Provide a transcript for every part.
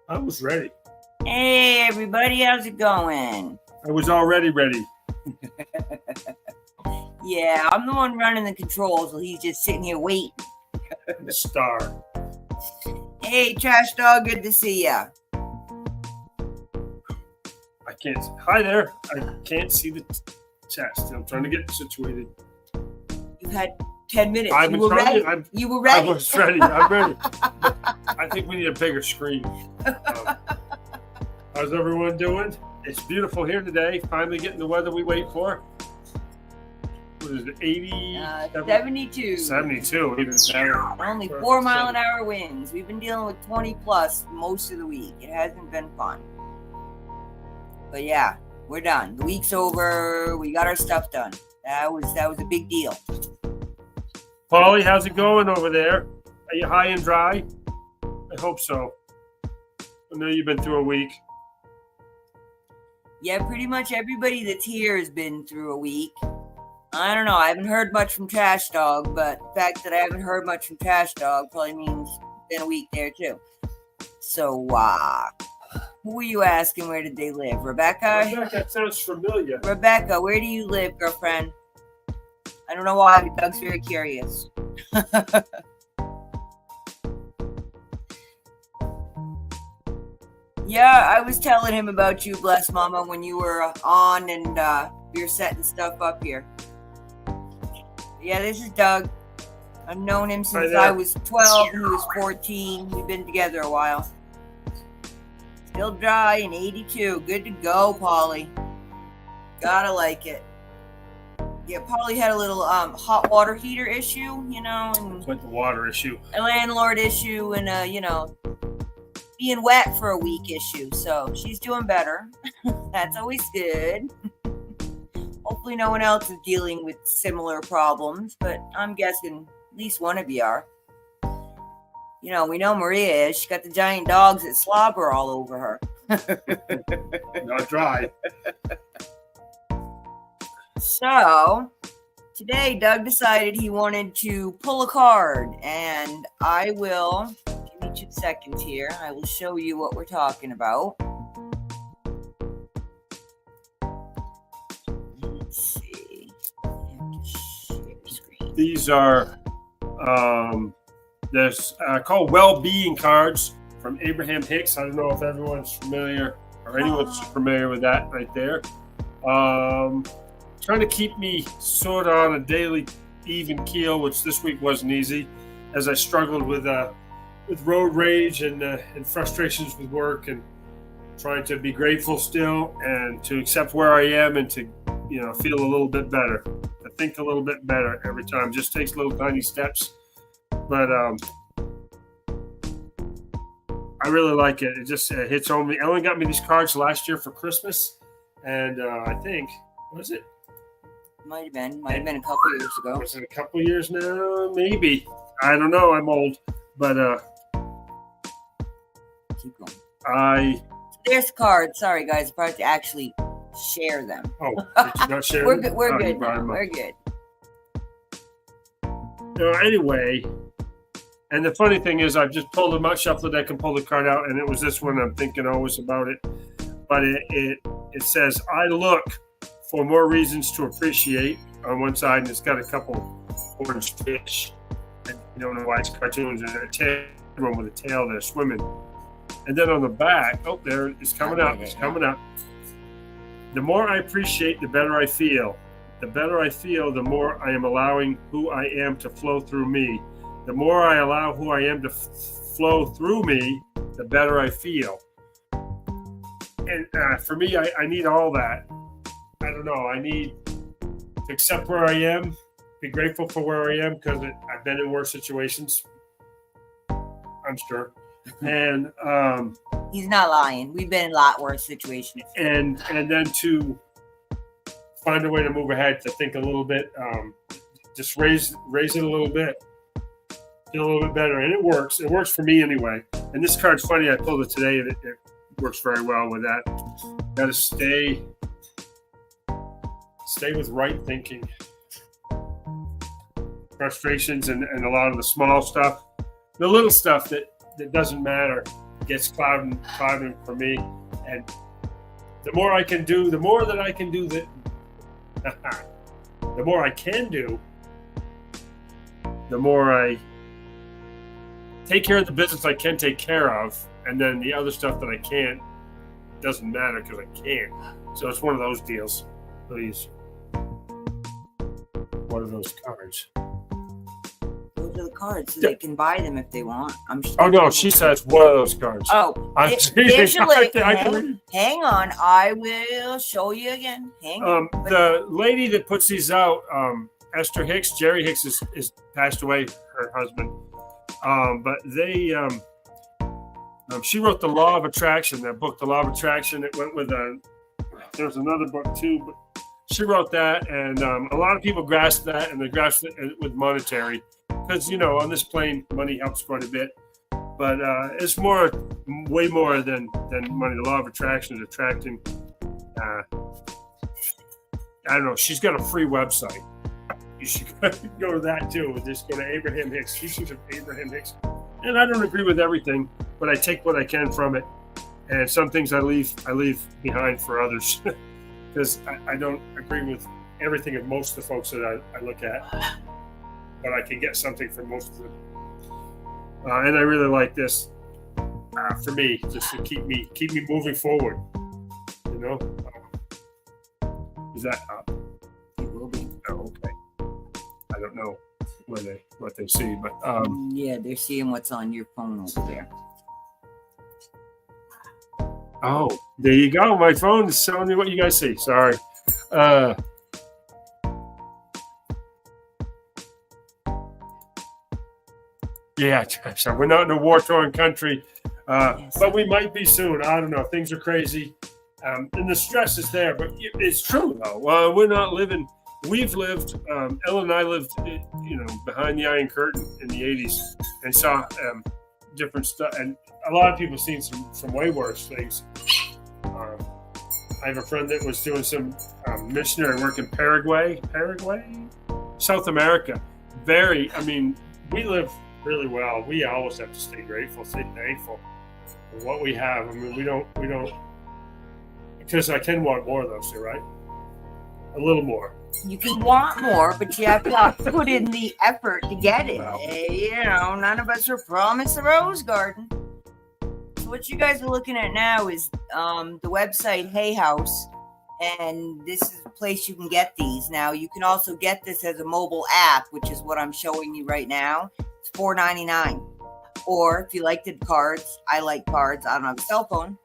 I was ready. Hey, everybody, how's it going? I was already ready. Yeah, I'm the one running the controls while he's just sitting here waiting. The star. Hey, Trash Dog, good to see ya. I can't. Hi there. I can't see the chat still. I'm trying to get situated. You've had 10 minutes. You were ready. I was ready. I'm ready. I think we need a bigger screen. How's everyone doing? It's beautiful here today. Finally getting the weather we wait for. What is it, 80? 72. 72, even better. Only 4-mile-an-hour winds. We've been dealing with 20 plus most of the week. It hasn't been fun. But yeah, we're done. The week's over. We got our stuff done. That was a big deal. Polly, how's it going over there? Are you high and dry? I hope so. I know you've been through a week. Yeah, pretty much everybody that's here has been through a week. I don't know. I haven't heard much from Trash Dog, but the fact that I haven't heard much from Trash Dog probably means it's been a week there too. So, who were you asking? Where did they live? Rebecca? That sounds familiar. Rebecca, where do you live, girlfriend? I don't know why, but Doug's very curious. Yeah, I was telling him about you, bless mama, when you were on and we were setting stuff up here. Yeah, this is Doug. I've known him since I was 12 and he was 14. We've been together a while. Still dry and 82. Good to go, Polly. Gotta like it. Yeah, Polly had a little hot water heater issue, you know. And like the water issue. A landlord issue and, being wet for a week issue. So she's doing better. That's always good. Hopefully no one else is dealing with similar problems, but I'm guessing at least one of you are. You know, we know Maria is. She got the giant dogs that slobber all over her. Not dry. So, today Doug decided he wanted to pull a card, and I will, give me 2 seconds here, I will show you what we're talking about. Let's see. I have to share screen. These are there's called well-being cards from Abraham Hicks. I don't know if everyone's familiar or anyone's familiar with that right there. Trying to keep me sort of on a daily even keel, which this week wasn't easy, as I struggled with road rage and frustrations with work, and trying to be grateful still and to accept where I am and to feel a little bit better, to think a little bit better every time. Just takes little tiny steps, but I really like it. It just hits home. Ellen got me these cards last year for Christmas, and I think, was it? Might have been a couple years ago. Was it a couple years now? Maybe. I don't know. I'm old, but keep going. There's cards. Sorry, guys. I forgot to actually share them. Oh, did you not share We're them? good. We're good. We're good. Anyway, and the funny thing is, I've just pulled them out, shuffled the deck, and pulled the card out, and it was this one. I'm thinking always about it, but it says, "I look for more reasons to appreciate" on one side, and it's got a couple orange fish. And you don't know why it's cartoons, and a tail one with a tail there swimming. And then on the back, oh, there it's coming up. It's coming up. The more I appreciate, the better I feel. The better I feel, the more I am allowing who I am to flow through me. The more I allow who I am to flow through me, the better I feel. And for me, I need all that. I don't know. I need to accept where I am, be grateful for where I am, because I've been in worse situations, I'm sure. And he's not lying. We've been in a lot worse situations. And then to find a way to move ahead, to think a little bit, just raise it a little bit, feel a little bit better, and it works. It works for me anyway. And this card's funny. I pulled it today, and it works very well with that. Got to stay with right thinking. Frustrations and a lot of the small stuff, the little stuff that doesn't matter, gets clouding for me. And the more I can do, the more that I can do that. The more I can do, the more I take care of the business I can take care of, and then the other stuff that I can't doesn't matter because I can't. So it's one of those deals. Please. What are those cards? Those are the cards, so they can buy them if they want. I'm sure. Oh no, she says one of those cards. Oh, there's your link. Hang on, I will show you again. Hang on. The lady that puts these out, Esther Hicks, Jerry Hicks is passed away, her husband. But they, she wrote The Law of Attraction. That book, The Law of Attraction. It went with there's another book too, but she wrote that, and a lot of people grasp that, and they grasp it with monetary, because on this plane, money helps quite a bit. But it's way more than money. The Law of Attraction is attracting. I don't know. She's got a free website. You should go to that too. Just go to Abraham Hicks. She should have Abraham Hicks. And I don't agree with everything, but I take what I can from it. And some things I leave behind for others, because I don't agree with everything of most of the folks that I look at, but I can get something from most of them. And I really like this for me, just to keep me moving forward. Is that up? It will be. Oh, okay. I don't know what they see, but yeah, they're seeing what's on your phone over there. Oh, there you go. My phone is showing me what you guys see. Sorry. Yeah, so we're not in a war-torn country, Yes. but we might be soon. I don't know. Things are crazy. And the stress is there, but it's true though. We're not living. We've lived. Ellen and I lived, behind the Iron Curtain in the '80s, and saw different stuff. And a lot of people seen some way worse things. I have a friend that was doing some missionary work in Paraguay, South America. We live really well. We always have to stay grateful, stay thankful for what we have. I mean, we don't, because I can want more though, so right? A little more. You can want more, but you have to put in the effort to get it. Wow. None of us are promised a rose garden. So what you guys are looking at now is the website Hay House, and this is a place you can get these. Now, you can also get this as a mobile app, which is what I'm showing you right now. It's $4.99. Or if you like the cards, I like cards. I don't have a cell phone.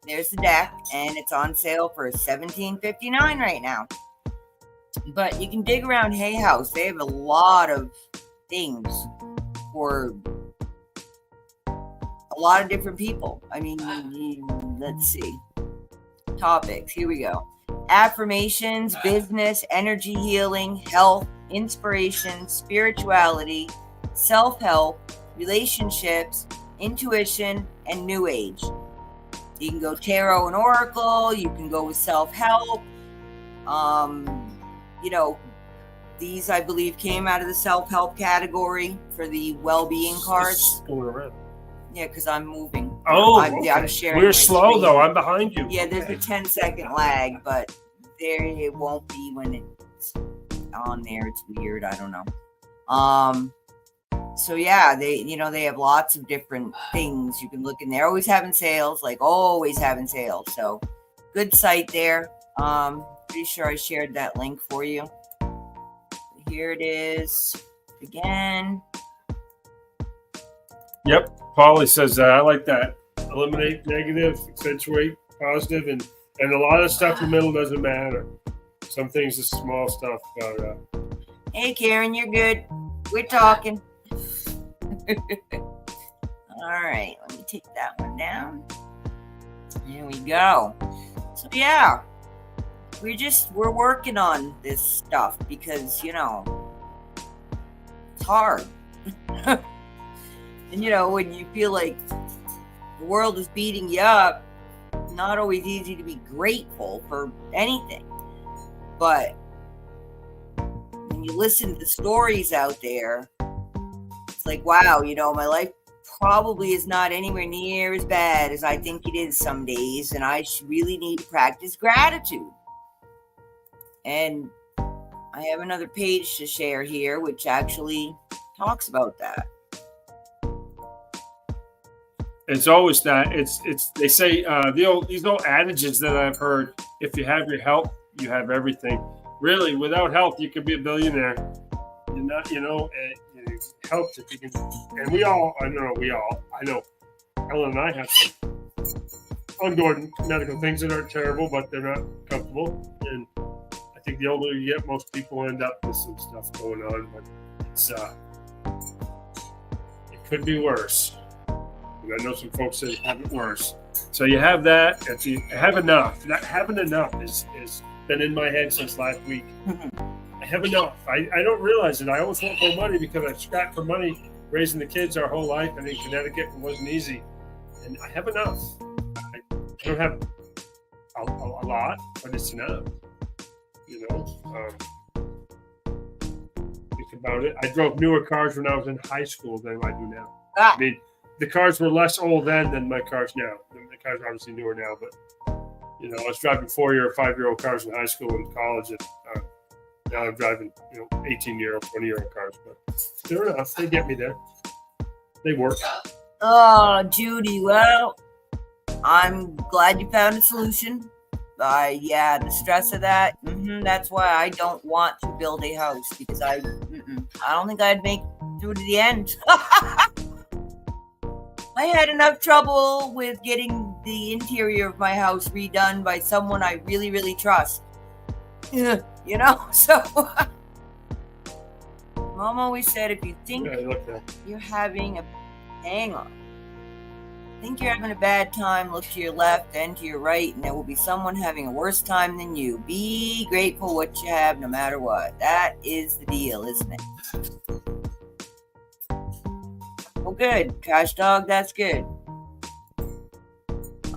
There's the deck, and it's on sale for $17.59 right now. But you can dig around Hay House. They have a lot of things for a lot of different people. I mean, let's see. Topics. Here we go. Affirmations, business, energy healing, health, inspiration, spirituality, self-help, relationships, intuition, and new age. You can go tarot and oracle. You can go with self-help. These, I believe, came out of the self-help category for the well-being cards. Going around. Yeah, because I'm moving. Okay. I'm sharing. We're my slow screen. though. I'm behind you. Yeah, there's a 10-second lag, but there it won't be when it's on there. It's weird. I don't know. So yeah, they have lots of different things you can look in there. Always having sales. So good site there. Pretty sure I shared that link for you. Here it is again. Yep. Polly says that. I like that. Eliminate negative, accentuate positive, and a lot of stuff in the middle doesn't matter. Some things are small stuff, but Hey Karen, you're good. We're talking. All right, let me take that one down. There we go. So yeah, we're working on this stuff because it's hard. And when you feel like the world is beating you up, not always easy to be grateful for anything. But when you listen to the stories out there, it's like, wow, my life probably is not anywhere near as bad as I think it is some days, and I really need to practice gratitude. And I have another page to share here, which actually talks about that. it's always that. It's. They say these old adages that I've heard. If you have your health, you have everything. Really, without health, you could be a billionaire. You're not, it helps if you can. And we all, I know, Ellen and I have some ongoing medical things that aren't terrible, but they're not comfortable. And I think the older you get, most people end up with some stuff going on, but it could be worse. And I know some folks that have it worse. So you have that. If you have enough, that having enough is been in my head since last week. I have enough. I don't realize it. I always want more money because I scrapped for money raising the kids our whole life, and in Connecticut it wasn't easy. And I have enough. I don't have a lot, but it's enough. Think about it. I drove newer cars when I was in high school than I do now. I mean, the cars were less old then than my cars now. The cars are obviously newer now, but I was driving 4-year or 5-year-old cars in high school and college, and now I'm driving 18-year-old, 20-year-old cars. But they're enough. They get me there. They work. Oh, Judy, well, I'm glad you found a solution. The stress of that, that's why I don't want to build a house, because I don't think I'd make it through to the end. I had enough trouble with getting the interior of my house redone by someone I really, really trust. So Mom always said, if you think you're having a hang on, think you're having a bad time, look to your left and to your right, and there will be someone having a worse time than you. Be grateful what you have no matter what. That is the deal, isn't it? Well, good. Trash dog, that's good.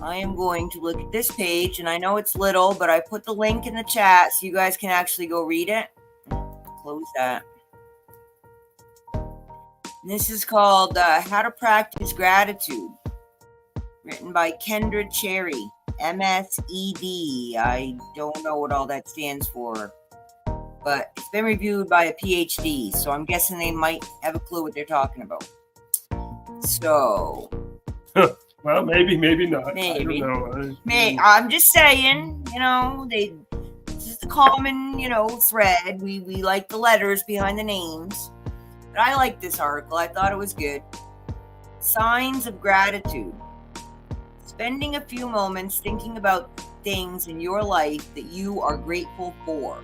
I am going to look at this page, and I know it's little, but I put the link in the chat so you guys can actually go read it. Close that. And this is called How to Practice Gratitude, written by Kendra Cherry, MSED. I don't know what all that stands for, but it's been reviewed by a PhD, so I'm guessing they might have a clue what they're talking about. So... Well, maybe not. Maybe. I don't know. I'm just saying, this is the common, thread. We like the letters behind the names. But I like this article. I thought it was good. Signs of gratitude. Spending a few moments thinking about things in your life that you are grateful for.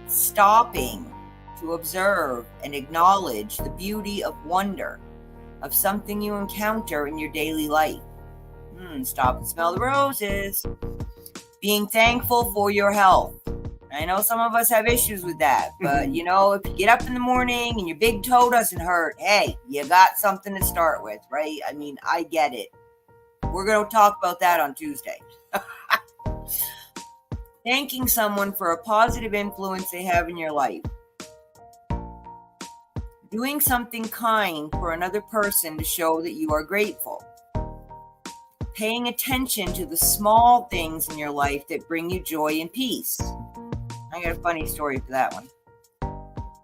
Stopping to observe and acknowledge the beauty of wonder of something you encounter in your daily life. Stop and smell the roses. Being thankful for your health. I know some of us have issues with that, but if you get up in the morning and your big toe doesn't hurt, hey, you got something to start with, right? I mean, I get it. We're going to talk about that on Tuesday. Thanking someone for a positive influence they have in your life. Doing something kind for another person to show that you are grateful. Paying attention to the small things in your life that bring you joy and peace. I got a funny story for that one.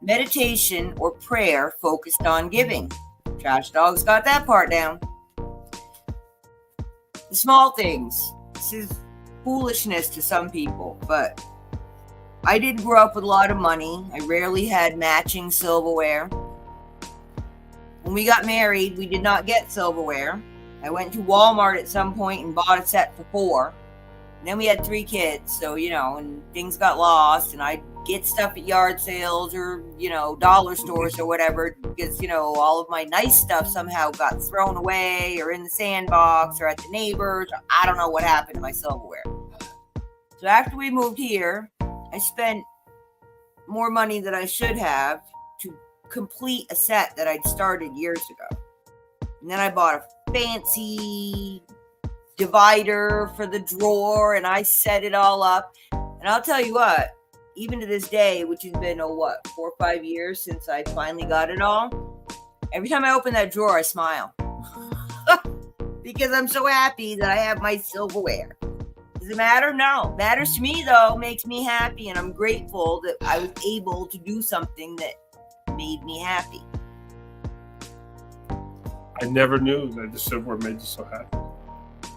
Meditation or prayer focused on giving. Trash Dog's got that part down. The small things. This is foolishness to some people, but I didn't grow up with a lot of money. I rarely had matching silverware. When we got married, we did not get silverware. I went to Walmart at some point and bought a set for 4. And then we had 3 kids, so, and things got lost, and I'd get stuff at yard sales or, dollar stores or whatever, because, all of my nice stuff somehow got thrown away or in the sandbox or at the neighbors. I don't know what happened to my silverware. So after we moved here, I spent more money than I should have to complete a set that I'd started years ago. And then I bought a fancy divider for the drawer, and I set it all up. And I'll tell you what, even to this day, which has been 4 or 5 years since I finally got it all, every time I open that drawer I smile because I'm so happy that I have my silverware. Does it matter? No. Matters to me though, makes me happy, and I'm grateful that I was able to do something that made me happy. I never knew that the silverware made you so happy.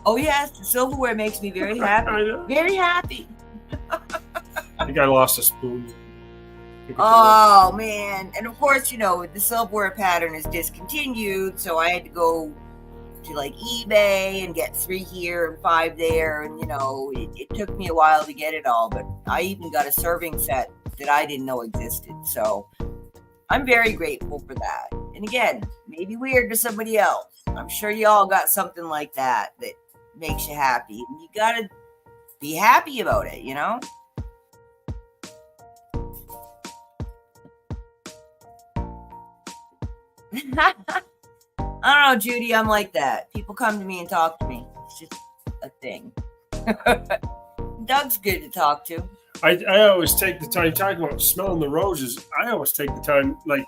Oh yes, the silverware makes me very happy. I know. Very happy. I think I lost a spoon. Oh man. And of course, the silverware pattern is discontinued, so I had to go to eBay and get 3 here and 5 there, and it took me a while to get it all, but I even got a serving set that I didn't know existed. So I'm very grateful for that. And again, maybe weird to somebody else. I'm sure you all got something like that makes you happy. And you gotta be happy about it, I don't know, Judy, I'm like that. People come to me and talk to me. It's just a thing. Doug's good to talk to. I always take the time, talking about smelling the roses, I always take the time, like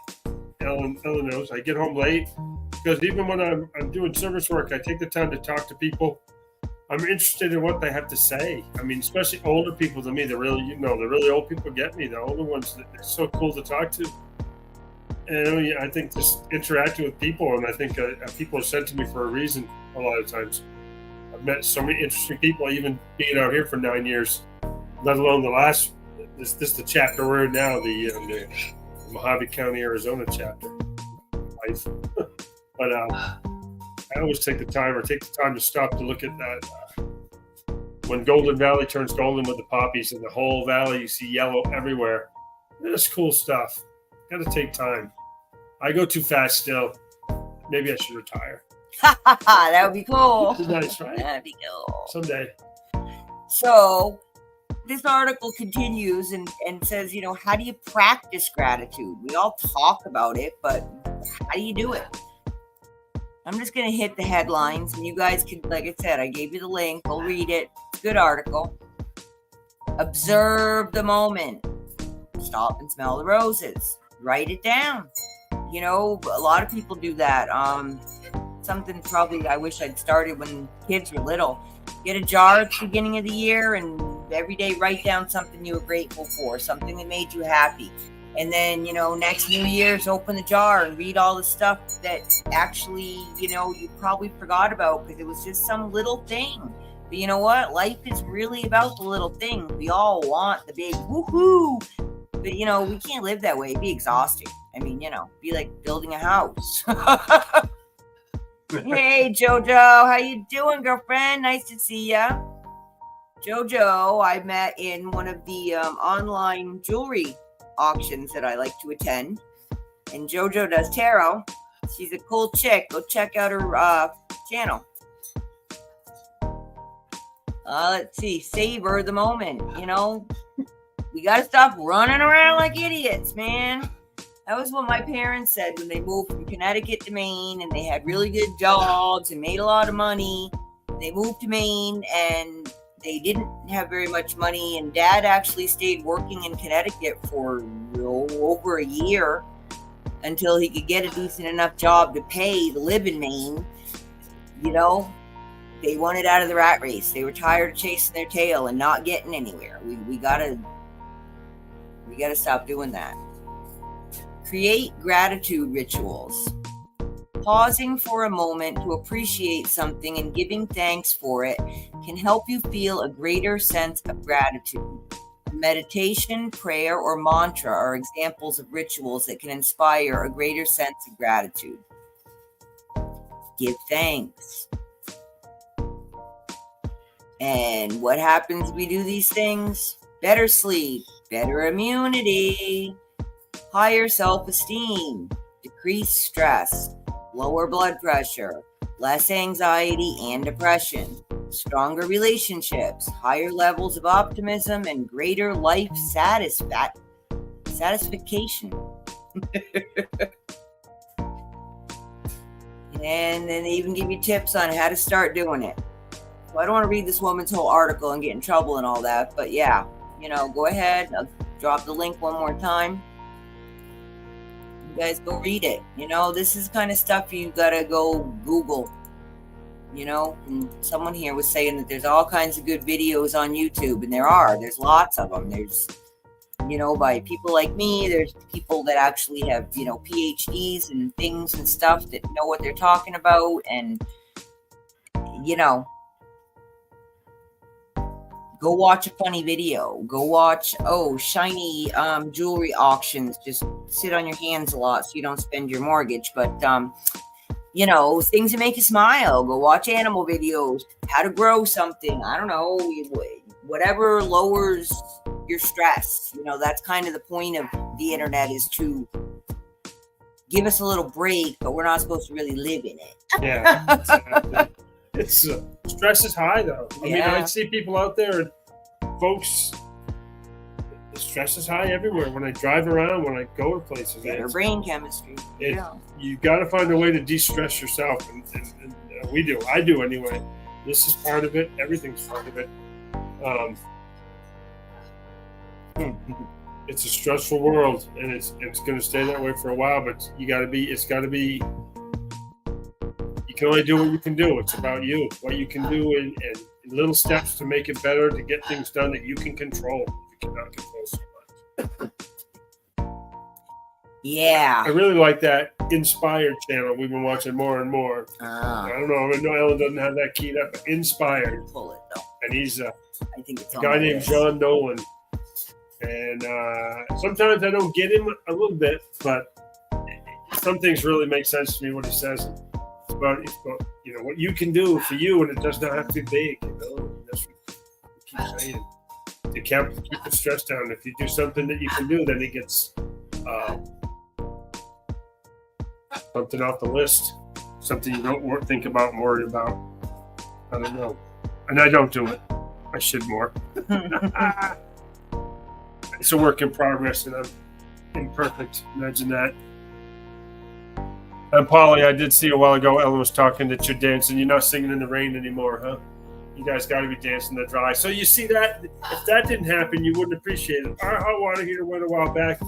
Ellen knows, I get home late, because even when I'm doing service work, I take the time to talk to people. I'm interested in what they have to say. I mean, especially older people than me, the really old people get me, the older ones, it's so cool to talk to. And I think just interacting with people, and I think people are sent to me for a reason a lot of times. I've met so many interesting people, even being out here for 9 years, let alone the last, this the chapter we're in now, the Mojave County, Arizona chapter. Life. But I always take the time to stop to look at that. When Golden Valley turns golden with the poppies, and the whole valley, you see yellow everywhere. That's cool stuff. Got to take time. I go too fast still. Maybe I should retire. That would be cool. Nice, right? That'd be cool. Someday. So this article continues and says, how do you practice gratitude? We all talk about it, but how do you do it? I'm just going to hit the headlines, and you guys can, like I said, I gave you the link. Go read it. It's a good article. Observe the moment. Stop and smell the roses. Write it down. A lot of people do that. Something probably I wish I'd started when kids were little. Get a jar at the beginning of the year and every day write down something you were grateful for, something that made you happy. And then, next New Year's, open the jar and read all the stuff that actually, you probably forgot about because it was just some little thing. But you know what? Life is really about the little thing. We all want the big woohoo. But, we can't live that way. It'd be exhausting. I mean, be like building a house. Hey, Jojo. How you doing, girlfriend? Nice to see ya. Jojo, I met in one of the online jewelry auctions that I like to attend, and JoJo does tarot. She's a cool chick. Go check out her channel. Let's see, savor the moment. We gotta stop running around like idiots, man. That was what my parents said when they moved from Connecticut to Maine, and they had really good jobs and made a lot of money. They moved to Maine and they didn't have very much money, and Dad actually stayed working in Connecticut for over a year until he could get a decent enough job to pay to live in Maine. They wanted out of the rat race. They were tired of chasing their tail and not getting anywhere. We gotta stop doing that. Create gratitude rituals. Pausing for a moment to appreciate something and giving thanks for it can help you feel a greater sense of gratitude. Meditation, prayer, or mantra are examples of rituals that can inspire a greater sense of gratitude. Give thanks. And what happens when we do these things? Better sleep, better immunity, higher self-esteem, decreased stress, lower blood pressure, less anxiety and depression, stronger relationships, higher levels of optimism, and greater life satisfaction. And then they even give you tips on how to start doing it. So I don't want to read this woman's whole article and get in trouble and all that, but yeah, go ahead. I'll drop the link one more time. You guys go read it. This is kind of stuff you gotta go Google. And someone here was saying that there's all kinds of good videos on YouTube, and there's lots of them. There's, by people like me. There's people that actually have, PhDs and things and stuff that know what they're talking about. And, go watch a funny video. Go watch, shiny jewelry auctions. Just sit on your hands a lot so you don't spend your mortgage. But, things that make you smile. Go watch animal videos. How to grow something. I don't know. Whatever lowers your stress. That's kind of the point of the internet, is to give us a little break, but we're not supposed to really live in it. Yeah, exactly. It's stress is high though. I mean, I see people out there, and folks, the stress is high everywhere. When I drive around, when I go to places, Better brain chemistry. You got to find a way to de-stress yourself, and we do. I do anyway. This is part of it. Everything's part of it. It's a stressful world, and it's going to stay that way for a while. But you got to be. It's got to be. You can only do what you can do. It's about you, what you can do, and little steps to make it better, to get things done that you can control. You cannot control so much. Yeah. I really like that Inspired channel. We've been watching more and more. I don't know. I know Ellen doesn't have that keyed up, but Inspired. Pull it though. And he's I think it's a guy named John Nolan. And sometimes I don't get him a little bit, but some things really make sense to me what he says. It's about what you can do for you, and it does not have to be big. That's what we keep saying. To keep the stress down. If you do something that you can do, then it gets something off the list. something you don't think about and worry about. I don't know. And I don't do it. I should more. It's a work in progress, and I'm imperfect. Imagine that. And Polly, I did see a while ago, Ellen was talking that you're dancing. You're not singing in the rain anymore, huh? You guys got to be dancing in the dry. So you see that? If that didn't happen, you wouldn't appreciate it. Our hot water heater went a while back.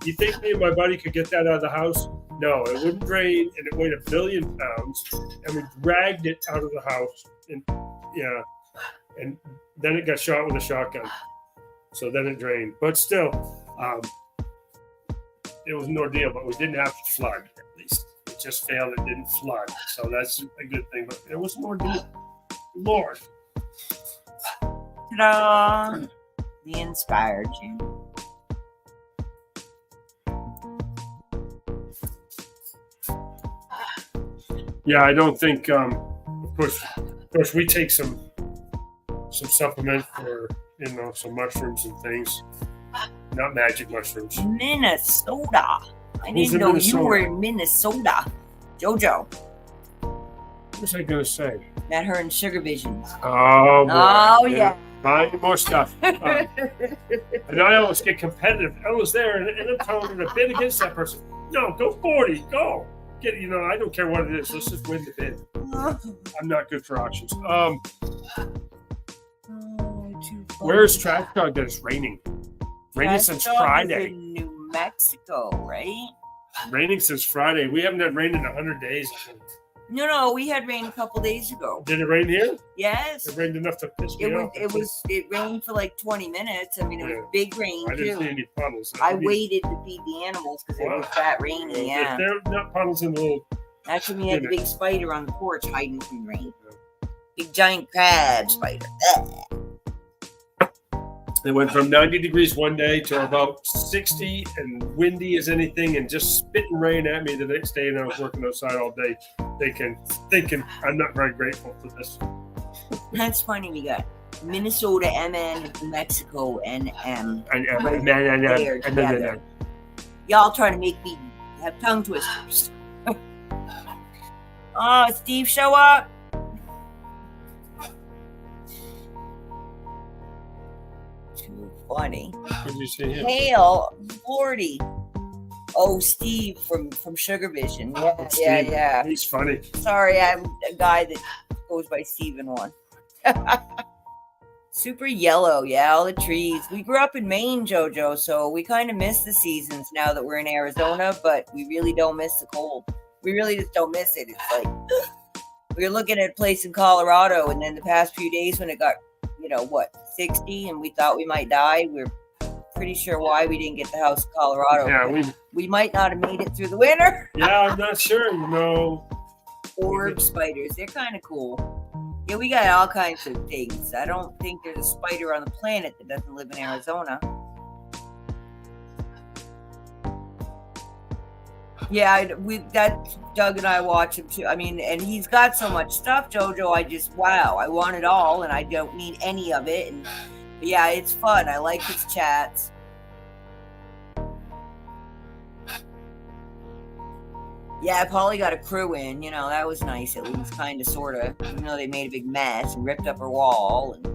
You think me and my buddy could get that out of the house? No, it wouldn't drain, and it weighed 1 billion pounds, and we dragged it out of the house. And yeah, and then it got shot with a shotgun. So then it drained. But still, it was an ordeal, but we didn't have to flood, at least. It just failed. It didn't flood. So that's a good thing. But it was an ordeal. Lord. Ta-da! The inspired you. Yeah, I don't think, of course, we take some supplement for, some mushrooms and things. Not magic mushrooms. Minnesota. I Who's didn't in know Minnesota? you were in Minnesota. Jojo. What was I going to say? Met her in Sugar Visions. Oh, boy. Oh, yeah. Buying more stuff. And I always get competitive. I was there, and I'm telling her to bid against that person. No, go 40. Go. I don't care what it is. Let's just win the bid. I'm not good for auctions. Where's Trash Dog that it's raining? Raining since Friday. In New Mexico, right? Raining since Friday. We haven't had rain in 100 days. No, we had rain a couple days ago. Did it rain here? Yes. It rained enough to piss me off. It rained for like 20 minutes. I mean, it was big rain I didn't see any puddles. I waited to feed the animals because it was that rainy. Yeah. If there are not puddles in the little. That's when we had the big spider on the porch hiding from the rain. Big giant crab spider. It went from 90 degrees one day to about 60 and windy as anything, and just spitting rain at me the next day. And I was working outside all day, thinking I'm not very grateful for this. That's funny. We got Minnesota MN, Mexico NM. And Y'all trying to make me have tongue twisters. Oh, Steve, show up. Too funny. What did you see here? Hail, Lordy. Oh, Steve from Sugar Vision. Yeah, Steve, yeah. He's funny. Sorry, I'm a guy that goes by Steve in one. Super yellow, yeah, all the trees. We grew up in Maine, Jojo, so we kind of miss the seasons now that we're in Arizona, but we really don't miss the cold. We really just don't miss it. It's like we were looking at a place in Colorado, and then the past few days when it got, 60, and we thought we might die. We're pretty sure why we didn't get the house in Colorado. Yeah, we might not have made it through the winter. Yeah, I'm not sure. Orb spiders, they're kind of cool. Yeah, we got all kinds of things. I don't think there's a spider on the planet that doesn't live in Arizona. Yeah, Doug and I watch him too. I mean, and he's got so much stuff, Jojo. I want it all, and I don't need any of it. And yeah, it's fun. I like his chats. Yeah, Polly got a crew in. That was nice. At least, kind of, sort of. Even though they made a big mess and ripped up her wall, and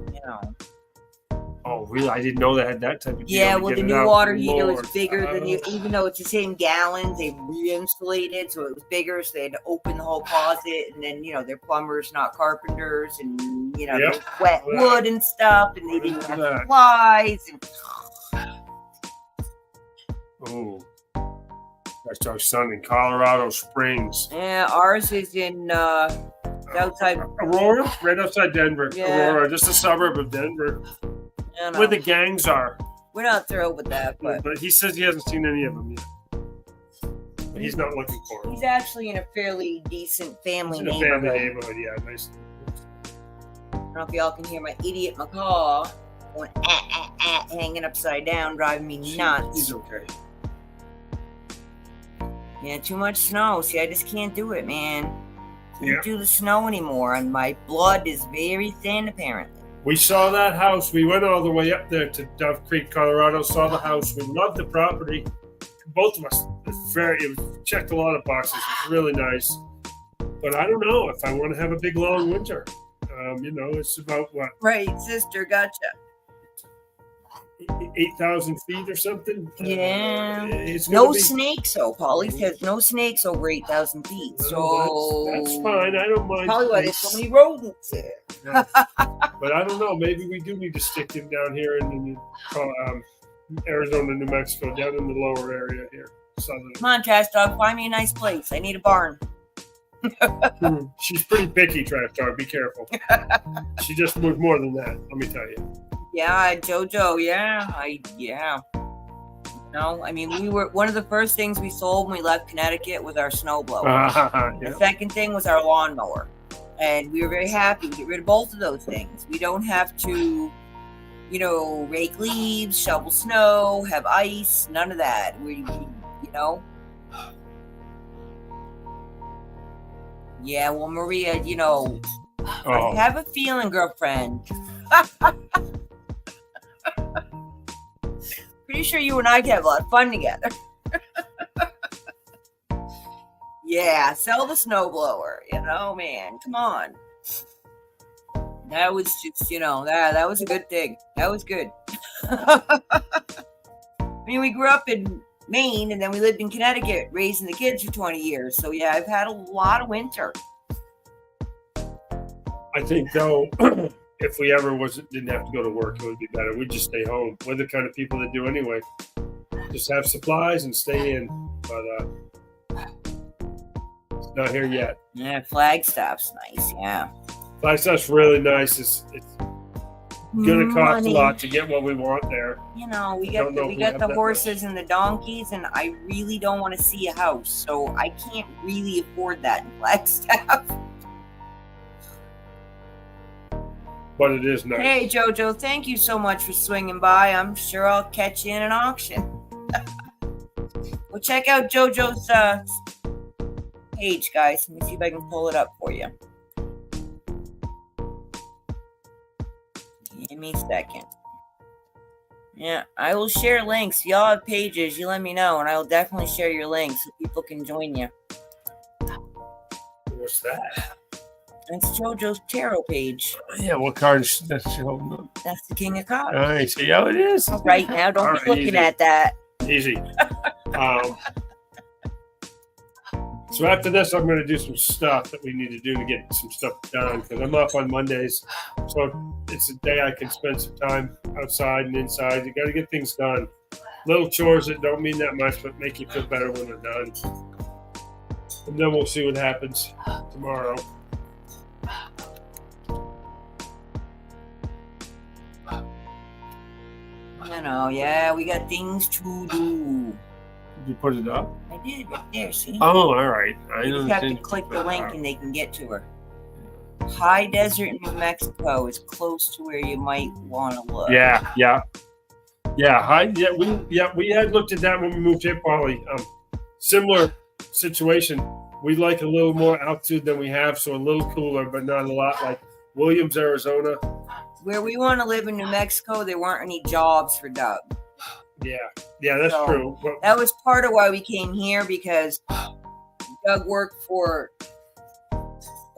Oh, really? I didn't know they had that type of deal. Yeah, well, the new water heater was Lord. bigger than even though it's the same gallons, they re-insulated, so it was bigger, so they had to open the whole closet, and then, they're plumbers, not carpenters, and, there's wet wood and stuff, and they didn't have supplies. Oh. That's our son in Colorado Springs. Yeah, ours is in outside Aurora, right outside Denver. Yeah. Aurora, just a suburb of Denver. Where the gangs are. We're not thrilled with that, but he says he hasn't seen any of them yet. But he's not looking for them. He's actually in a fairly decent family neighborhood. Family neighborhood, yeah, nice. I don't know if y'all can hear my idiot macaw going hanging upside down, driving me nuts. He's okay. Yeah, too much snow. See, I just can't do it, man. Can't do the snow anymore, and my blood is very thin, apparently. We saw that house. We went all the way up there to Dove Creek, Colorado, saw the house. We loved the property. Both of us. It checked a lot of boxes. It was really nice. but I don't know if I want to have a big long winter. It's about what Right, sister, gotcha. 8,000 feet or something. Yeah. It's No gonna be, snakes, though. Polly says no snakes over 8,000 feet. So that's fine. I don't mind. probably why there's so many rodents there. Yeah. But I don't know. Maybe we do need to stick him down here in Arizona, New Mexico, down in the lower area here. Southern. Come on, trash dog, find me a nice place. I need a barn. She's pretty picky, trash dog. Be careful. She just moved more than that. Let me tell you. Yeah, Jojo. No, I mean, we were one of the first things we sold when we left Connecticut was our snowblower. Yeah. The second thing was our lawnmower, and we were very happy to get rid of both of those things. We don't have to, rake leaves, shovel snow, have ice, none of that. Yeah, well, Maria, I have a feeling, girlfriend. Pretty sure you and I could have a lot of fun together. Yeah, sell the snowblower. Man, come on. That was just, that was a good thing. That was good. I mean, we grew up in Maine, and then we lived in Connecticut, raising the kids for 20 years. So, yeah, I've had a lot of winter. I think, though, if we ever didn't have to go to work, it would be better. We'd just stay home. We're the kind of people that do anyway. Just have supplies and stay in. But it's not here yet. Yeah, Flagstaff's nice, yeah. Flagstaff's really nice. It's going to cost a lot to get what we want there. We got the horses and the donkeys, and I really don't want to see a house, so I can't really afford that in Flagstaff. But it is nice. Hey, Jojo, thank you so much for swinging by. I'm sure I'll catch you in an auction. Well, check out Jojo's page, guys. Let me see if I can pull it up for you. Give me a second. Yeah, I will share links. If y'all have pages, you let me know, and I will definitely share your links so people can join you. What's that? That's JoJo's tarot page. Yeah, what card is that she holding up? That's the King of Cups. I see how it is. Right now, don't be looking at that. Easy. So after this, I'm going to do some stuff that we need to do to get some stuff done because I'm off on Mondays. So it's a day I can spend some time outside and inside. You got to get things done. Little chores that don't mean that much, but make you feel better when they're done. And then we'll see what happens tomorrow. We got things to do. Did you put it up? I did right there, see? Oh, all right. I just have to click the link and they can get to her. High Desert, New Mexico is close to where you might want to look. Yeah. We had looked at that when we moved here, Polly. Similar situation. We like a little more altitude than we have, so a little cooler, but not a lot. Like Williams, Arizona. Where we want to live in New Mexico, there weren't any jobs for Doug. Yeah, that's true. But that was part of why we came here because Doug worked for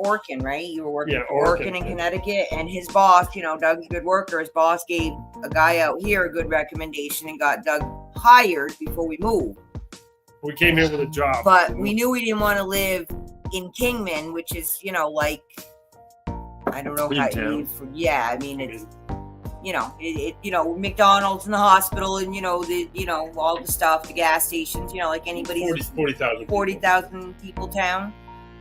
Orkin, right? You were working for Orkin in Connecticut, and his boss, Doug's a good worker. His boss gave a guy out here a good recommendation and got Doug hired before we moved. We came here with a job. But we knew we didn't want to live in Kingman, which is, like, I don't know how you, it's, McDonald's and the hospital and, all the stuff, the gas stations, like anybody's 40,000 people town.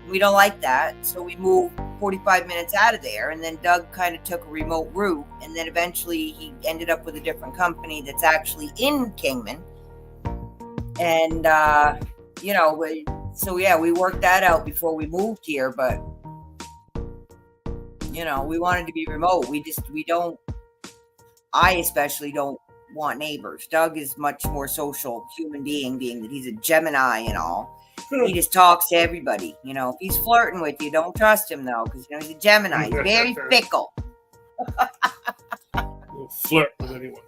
We don't like that. So we moved 45 minutes out of there. And then Doug kind of took a remote route. And then eventually he ended up with a different company that's actually in Kingman. And, we worked that out before we moved here. But, we wanted to be remote. I especially don't want neighbors. Doug is much more social human being that he's a Gemini and all. He just talks to everybody. If he's flirting with you, don't trust him though, because he's a Gemini. He's very fickle. He'll flirt with anyone.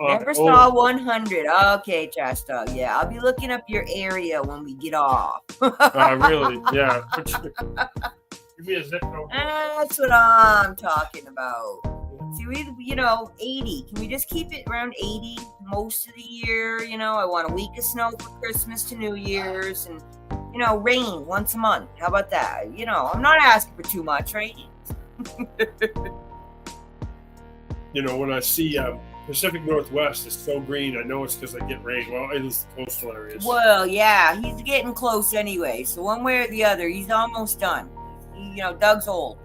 Never saw 100. Okay, trash dog. Yeah, I'll be looking up your area when we get off. Really? Yeah. Give me a zip code. That's what I'm talking about. See, 80. Can we just keep it around 80 most of the year? I want a week of snow for Christmas to New Year's and, rain once a month. How about that? I'm not asking for too much, right? When I see Pacific Northwest is so green, I know it's because I get rain. Well, at least the coastal areas. Well, yeah, he's getting close anyway. So one way or the other, he's almost done. Doug's old.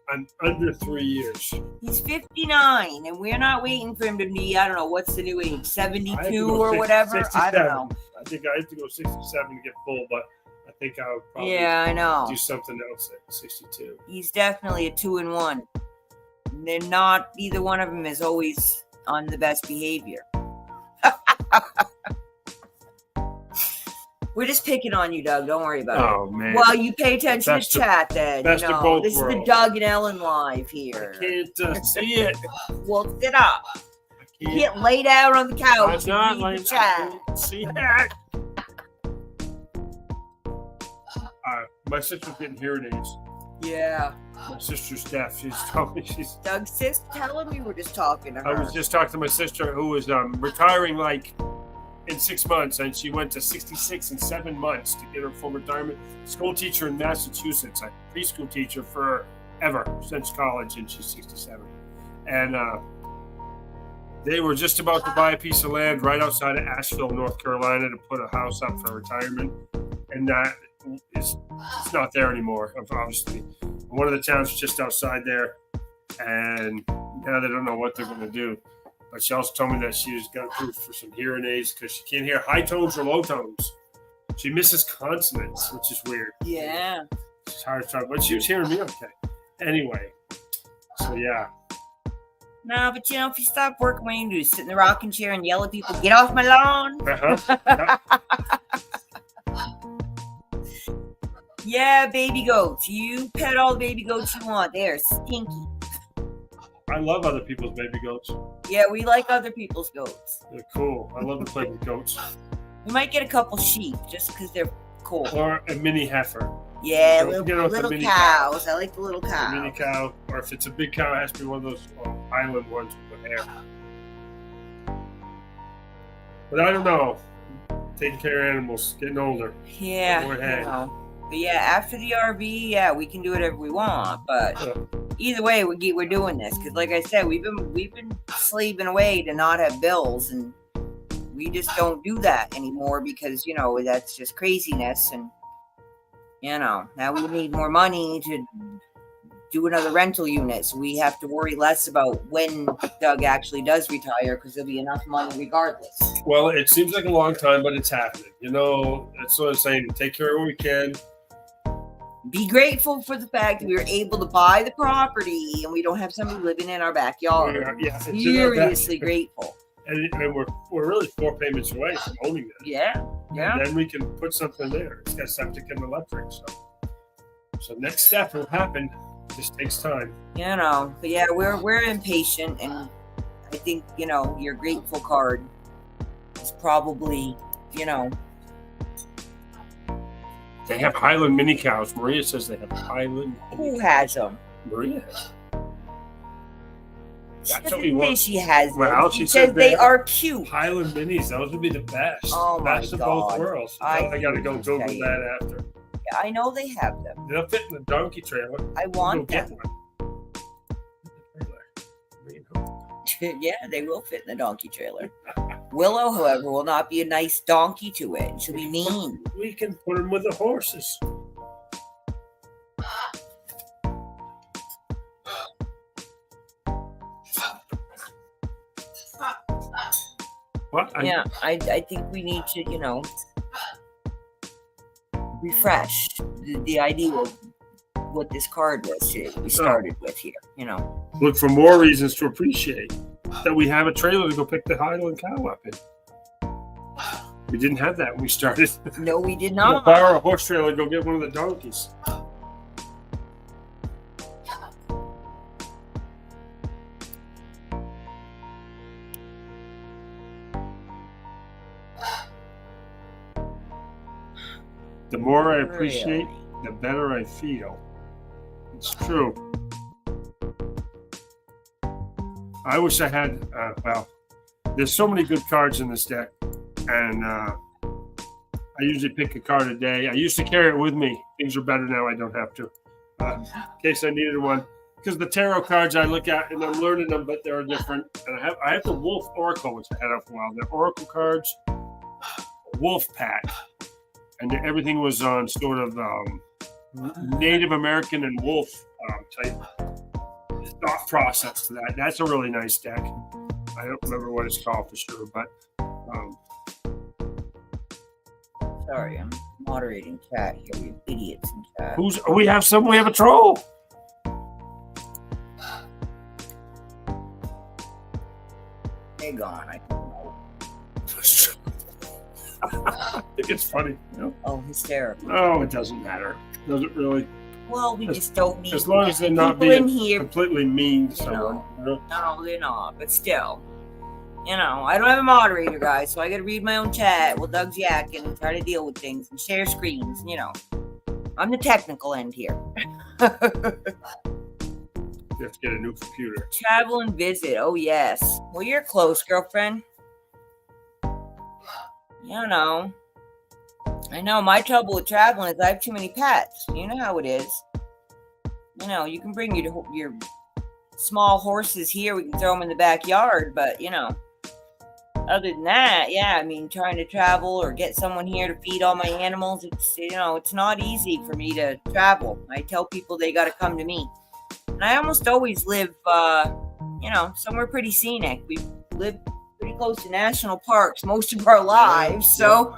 I'm under 3 years. He's 59, and we're not waiting for him to be, I don't know, what's the new age, 72 or whatever? 67. I don't know. I think I have to go 67 to get full, but I think I'll probably I know. do something else at 62. He's definitely a 2-in-1. They're not, either one of them is always on the best behavior. We're just picking on you, Doug. Don't worry about it. Oh, man. Well, you pay attention to chat then. Best of both this worlds. is the Doug and Ellen live here. I can't see it. Well, sit up. I can't. Get laid out on the couch. I'm not and read like the chat. see that. My sister's getting hearing aids. Yeah. My sister's deaf. She's told me she's. Doug's sis telling me we're just talking to her. I was just talking to my sister who was retiring in 6 months, and she went to 66 in 7 months to get her full retirement. School teacher in Massachusetts, a preschool teacher forever since college, and she's 67. And they were just about to buy a piece of land right outside of Asheville, North Carolina, to put a house up for retirement, and that it's not there anymore. Obviously, one of the towns just outside there, and now they don't know what they're going to do. But she also told me that she's got approved for some hearing aids because she can't hear high tones or low tones. She misses consonants, which is weird. Yeah. It's hard to talk, but she was hearing me okay. Anyway, so yeah. No, but if you stop working, what you do? Sit in the rocking chair and yell at people, get off my lawn? Uh-huh. Yeah, baby goats. You pet all the baby goats you want. They are stinky. I love other people's baby goats. Yeah, we like other people's goats. They're cool. I love to play with goats. We might get a couple sheep just because they're cool. Or a mini heifer. Yeah, Don't forget about the little mini cows. I like the little A cow. mini cow. Or if it's a big cow, it has to be one of those island ones with hair. But I don't know. Taking care of animals, getting older. Yeah. Go ahead. But yeah, after the RV, yeah, we can do whatever we want. But either way, we're doing this because, like I said, we've been slaving away to not have bills, and we just don't do that anymore because that's just craziness. And now we need more money to do another rental unit, so we have to worry less about when Doug actually does retire because there'll be enough money regardless. Well, it seems like a long time, but it's happening. That's what I'm saying. Take care of what we can. Be grateful for the fact that we were able to buy the property and we don't have somebody living in our backyard. Yeah, Seriously grateful. And we're really 4 payments away from owning that. Yeah. And then we can put something there. It's got septic and electric. So next step will happen. It just takes time. But yeah, we're impatient, and I think your grateful card is probably They have Highland mini cows. Maria says they have Highland. Who has them? Maria. She That's what doesn't we say want. she has them. Well, she she says said they they are cute. Highland minis. Those would be the best. Oh my Best of both God. worlds. I I got to go can Google tell you. that after. Yeah, I know they have them. They'll fit in the donkey trailer. I want Go get them. one. Yeah, they will fit in the donkey trailer. Willow, however, will not be a nice donkey to it. She'll be mean. We can put them with the horses. What? Yeah, I think we need to, refresh the idea of what this card was here that we started with here, Look for more reasons to appreciate that we have a trailer to go pick the Highland cow up in. We didn't have that when we started. No, we did We'll not. borrow a horse trailer and go get one of the donkeys. The more I appreciate, Really? the better I feel. It's true. I wish I had, well, there's so many good cards in this deck, and I usually pick a card a day. I used to carry it with me. Things are better now. I don't have to, in case I needed one. Because the tarot cards I look at, and I'm learning them, but they're different. And I have the Wolf Oracle, which I had up for a while. The Oracle cards, Wolf Pack, and everything was on sort of Native American and wolf type thought process to that. That's a really nice deck. I don't remember what it's called for sure, but Sorry, I'm moderating chat here. You idiots in chat. we have a troll. They're gone. I I think it's funny. You know? Oh, hysterical. No, it doesn't matter. Does it really? Well, we just don't need as long as they're not people in being here. completely mean to someone. You know? No, they're not. But still, I don't have a moderator, guys, so I got to read my own chat while Doug's yakking and try to deal with things and share screens. I'm the technical end here. You have to get a new computer. Travel and visit. Oh, yes. Well, you're close, girlfriend. I know my trouble with traveling is I have too many pets. You know how it is. You can bring your small horses here. We can throw them in the backyard. But, other than that, trying to travel or get someone here to feed all my animals, it's not easy for me to travel. I tell people they got to come to me. And I almost always live, somewhere pretty scenic. We live pretty close to national parks most of our lives. So,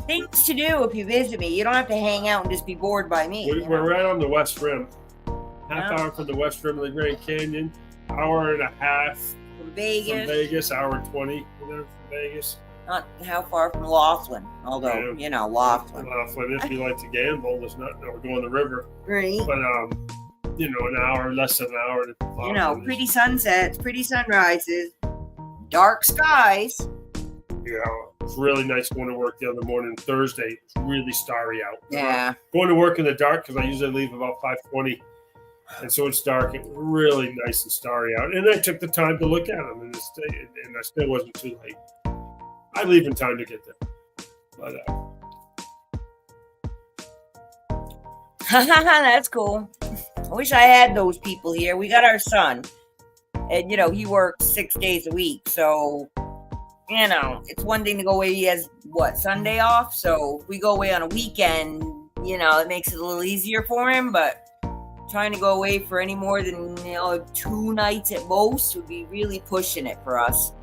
things to do if you visit me. You don't have to hang out and just be bored by me. We're right on the West Rim. Half hour from the West Rim of the Grand Canyon. Hour and a half from Vegas. Hour and 20 from Vegas. Not how far from Laughlin, although, Laughlin. Laughlin, if you like to gamble, we're going the river. Right. But, an hour, less than an hour. To pretty sunsets, pretty sunrises, dark skies. It's really nice going to work the other morning. Thursday, it's really starry out. Yeah. Going to work in the dark because I usually leave about 5:20. And so it's dark. It's really nice and starry out. And I took the time to look at them, and I still wasn't too late. I leave in time to get there. But that's cool. I wish I had those people here. We got our son. And, he works 6 days a week. So, it's one thing to go away. He has, Sunday off? So if we go away on a weekend, it makes it a little easier for him. But trying to go away for any more than, 2 nights at most would be really pushing it for us.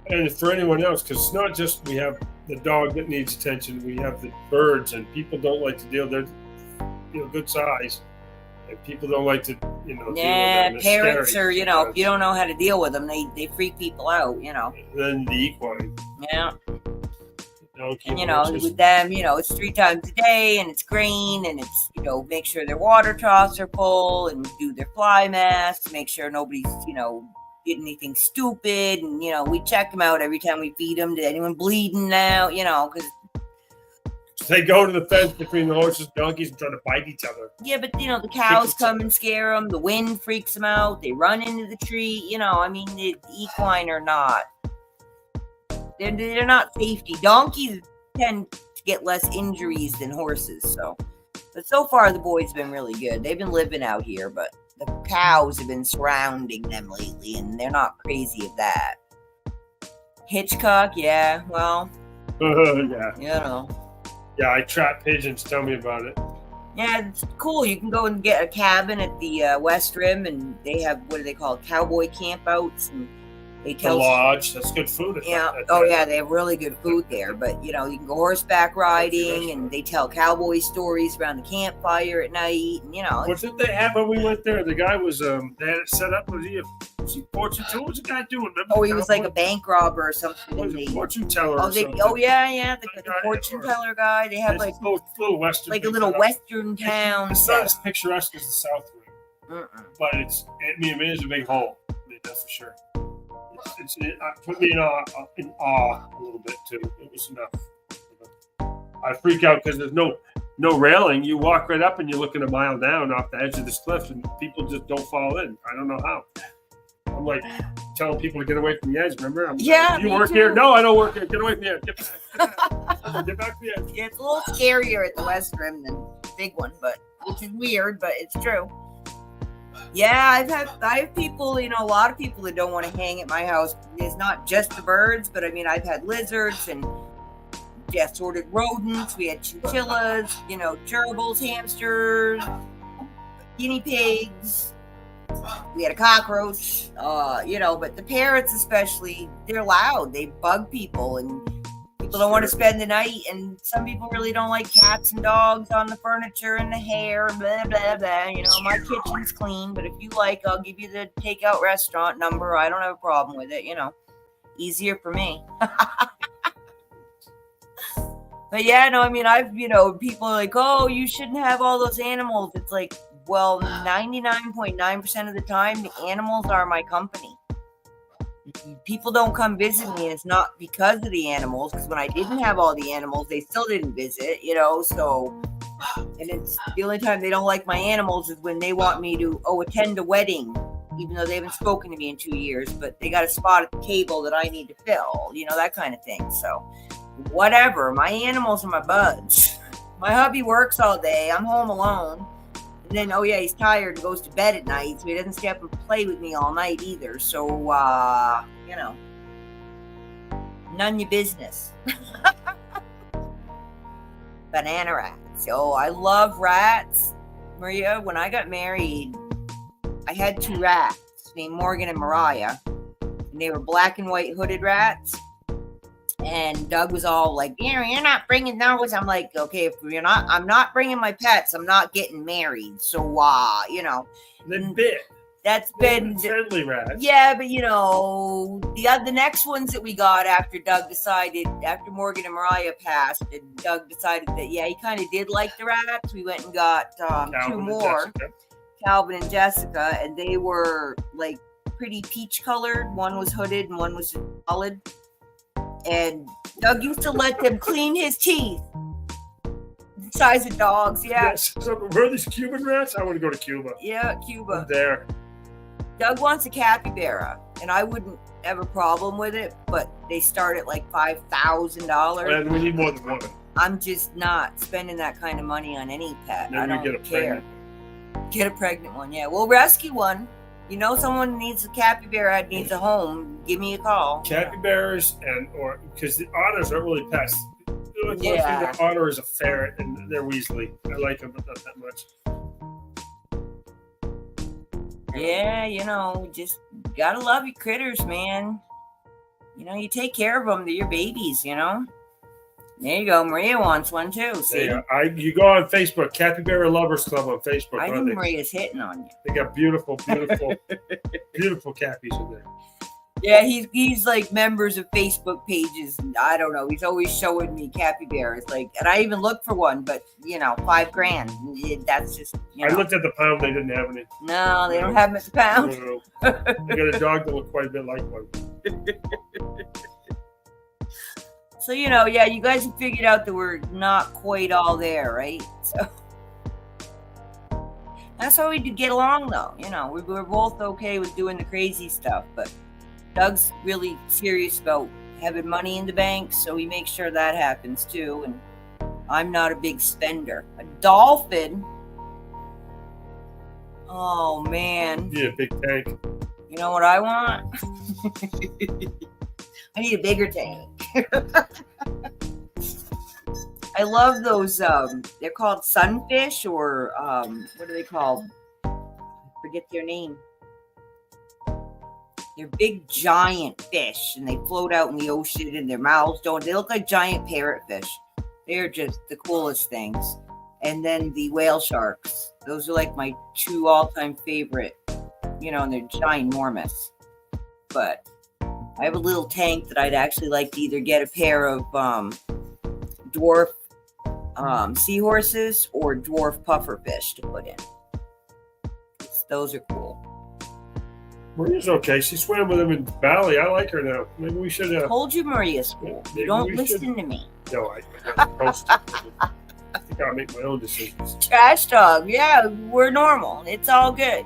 And for anyone else, because it's not just we have the dog that needs attention. We have the birds, and people don't like to deal. They're, good size. And people don't like to, deal with them. Parents are, if you don't know how to deal with them, they freak people out, Then the equine. Yeah. And, with them, it's 3 times a day, and it's green, and it's, make sure their water troughs are full, and do their fly masks, make sure nobody's, did anything stupid, and, we check them out every time we feed them. Did anyone bleeding now? Because they go to the fence between the horses and donkeys and try to bite each other. Yeah, but, the cows come and scare them. The wind freaks them out. They run into the tree. The equine are not. They're not safety. Donkeys tend to get less injuries than horses. So, but so far the boys have been really good. They've been living out here, but the cows have been surrounding them lately, and they're not crazy of that. Hitchcock, yeah. Well, yeah. Yeah, I trap pigeons. Tell me about it. Yeah, it's cool. You can go and get a cabin at the West Rim, and they have, what do they call it, cowboy campouts, and they tell the lodge. That's good food. They have really good food there. But you can go horseback riding, and they tell cowboy stories around the campfire at night. And what did they have when we went there? The guy was they had it set up. Was he fortune teller? What was the guy doing? Remember he was like a bank robber or something. Was a fortune teller? The fortune teller guy. They have like little western, like a little western town. It's not as picturesque as the South Wing, but it is a big hole. That's for sure. It put me in awe a little bit too. It was enough. I freak out because there's no railing. You walk right up and you're looking a mile down off the edge of this cliff, and people just don't fall in. I don't know how. I'm like telling people to get away from the edge. Remember? You work here? No, I don't work here. Get away from the edge. Get back. Get back to the edge. Yeah, it's a little scarier at the West Rim than the big one, but which is weird, but it's true. Yeah, I have people, a lot of people that don't want to hang at my house. It's not just the birds, but I mean, I've had lizards and assorted rodents. We had chinchillas, gerbils, hamsters, guinea pigs. We had a cockroach, but the parrots especially, they're loud. They bug people, and people don't want to spend the night. And some people really don't like cats and dogs on the furniture and the hair, blah, blah, blah. My kitchen's clean, but if you like, I'll give you the takeout restaurant number. I don't have a problem with it, Easier for me. But yeah, no, I mean, people are like, oh, you shouldn't have all those animals. It's like, well, 99.9% of the time, the animals are my company. People don't come visit me, and it's not because of the animals, because when I didn't have all the animals, they still didn't visit, so, and it's the only time they don't like my animals is when they want me to, attend a wedding, even though they haven't spoken to me in 2 years, but they got a spot at the table that I need to fill, that kind of thing. So, whatever, my animals are my buds. My hubby works all day, I'm home alone. And then, he's tired and goes to bed at night, so he doesn't stay up and play with me all night either. So, none your business. Banana rats. Oh, I love rats. Maria, when I got married, I had 2 rats named Morgan and Mariah. And they were black and white hooded rats. And Doug was all like, you're not bringing those. I'm like, okay, I'm not bringing my pets. I'm not getting married. So, Then bit. That's been friendly rats. Yeah, but the next ones that we got after Morgan and Mariah passed, and Doug decided that, he kind of did like the rats. We went and got 2 more, Calvin and Jessica, and they were like pretty peach colored. One was hooded and one was solid. And Doug used to let them clean his teeth. The size of dogs, yeah. Yes. So were these Cuban rats? I want to go to Cuba. Yeah, Cuba. I'm there. Doug wants a capybara, and I wouldn't have a problem with it, but they start at like $5,000. And we need more than one. I'm just not spending that kind of money on any pet. Then I don't care. Pregnant. Get a pregnant one, yeah. We'll rescue one. Someone needs a capybara, needs a home, give me a call. Capybaras because the otters aren't really pests. One thing, the otter is a ferret, and they're weaselly. I like them, but not that much. Yeah, just gotta love your critters, man. You take care of them. They're your babies, There you go. Maria wants one too. See? Yeah, you go on Facebook, Capybara Lovers Club on Facebook. I think Maria's hitting on you. They got beautiful, beautiful, beautiful cappies in there. Yeah, he's like members of Facebook pages. And I don't know. He's always showing me capybaras. And I even looked for one, but $5,000. That's just. I looked at the pound. They didn't have any. No, they don't have them at the pound. No. You got a dog that looked quite a bit like one. So, you guys have figured out that we're not quite all there, right? So that's how we do get along, though. We're both okay with doing the crazy stuff, but Doug's really serious about having money in the bank, so he makes sure that happens, too. And I'm not a big spender. A dolphin? Oh, man. Yeah, big tank. You know what I want? I need a bigger tank. I love those, they're called sunfish, or what are they called? Forget their name. They're big giant fish, and they float out in the ocean, and their mouths they look like giant parrotfish. They're just the coolest things. And then the whale sharks. Those are like my 2 all-time favorite, and they're ginormous. But I have a little tank that I'd actually like to either get a pair of dwarf seahorses or dwarf pufferfish to put in. Those are cool. Maria's okay. She swam with him in Bali. I like her now. Maybe we should. I told you Maria's cool. You don't listen to me. No, I'm not supposed to. I think I'll make my own decisions. Trash dog. Yeah, we're normal. It's all good.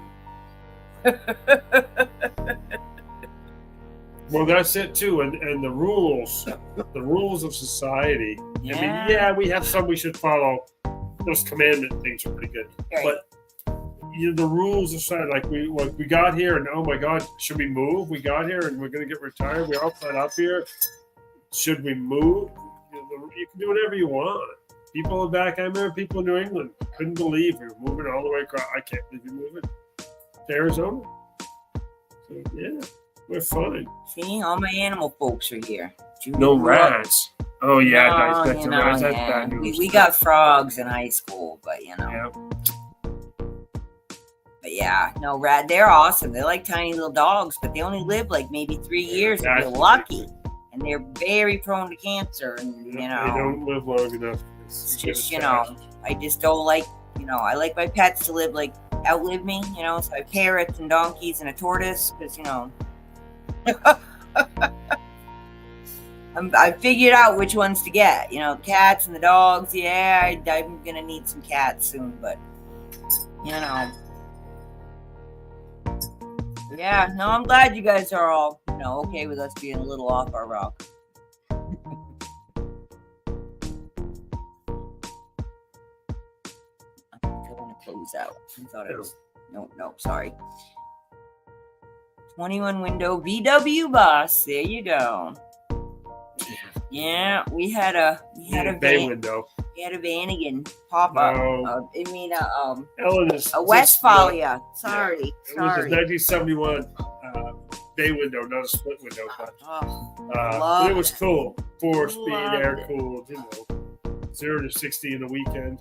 Well, that's it too, and the rules of society. Yeah. I mean, yeah, we have some we should follow. Those commandment things are pretty good, Right. but the rules of society, like we got here, and oh my God, should we move? We got here, and we're gonna get retired. We're all set up here. Should we move? You can do whatever you want. People are back. I remember people in New England couldn't believe we were moving all the way across. I can't believe you're moving to Arizona. So yeah, we're fine. See, all my animal folks are here. Judy No grew up- rats. Oh yeah, No, nice. That's you a know, nice. That's yeah. bad news. We got frogs in high school, but you know. Yeah. But yeah, no, rat. They're awesome. They're like tiny little dogs, but they only live like maybe 3 years if That's you're lucky. And they're very prone to cancer, and you They know, don't live long enough. it's just I just don't like I like my pets to live like outlive me. So I have parrots and donkeys and a tortoise because I figured out which ones to get. The cats and the dogs. Yeah, I'm gonna need some cats soon, but yeah, no, I'm glad you guys are all, okay with us being a little off our rock. I'm going to close out. I thought it was, no, sorry. 21 window VW bus. There you go. Yeah, we had a bay van. window. We had a Vanagon pop up. No. Ellen is a Westphalia. Sorry. It was a 1971 bay window, not a split window, but it was cool. 4-speed, air cooled, 0 to 60 in the weekend.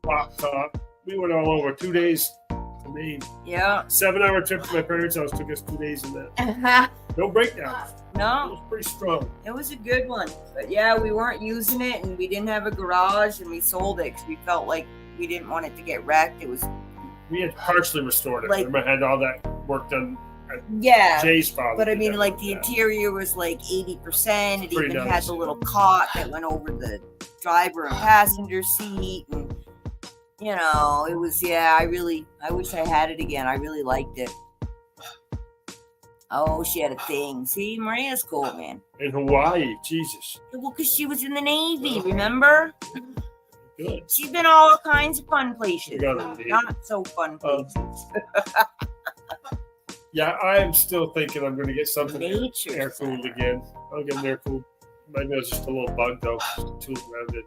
Pop top. We went all over 2 days. I mean, yeah. 7-hour trip to my parents' house took us 2 days in that. No breakdown. No. It was pretty strong. It was a good one. But yeah, we weren't using it, and we didn't have a garage, and we sold it because we felt like we didn't want it to get wrecked. We had partially restored it. Remember, I had all that work done at Jay's father. But I mean, like the interior was like 80%. It even had the little cot that went over the driver and passenger seat, and it was, I wish I had it again. I really liked it. Oh, she had a thing. See, Maria's cool, man. In Hawaii, Jesus. Well, because she was in the Navy, remember? Good. She's been all kinds of fun places. Not so fun places. Yeah, I'm still thinking I'm going to get something air-cooled again. I'll get an air-cooled. Maybe it was just a little bug, though. Just too rounded.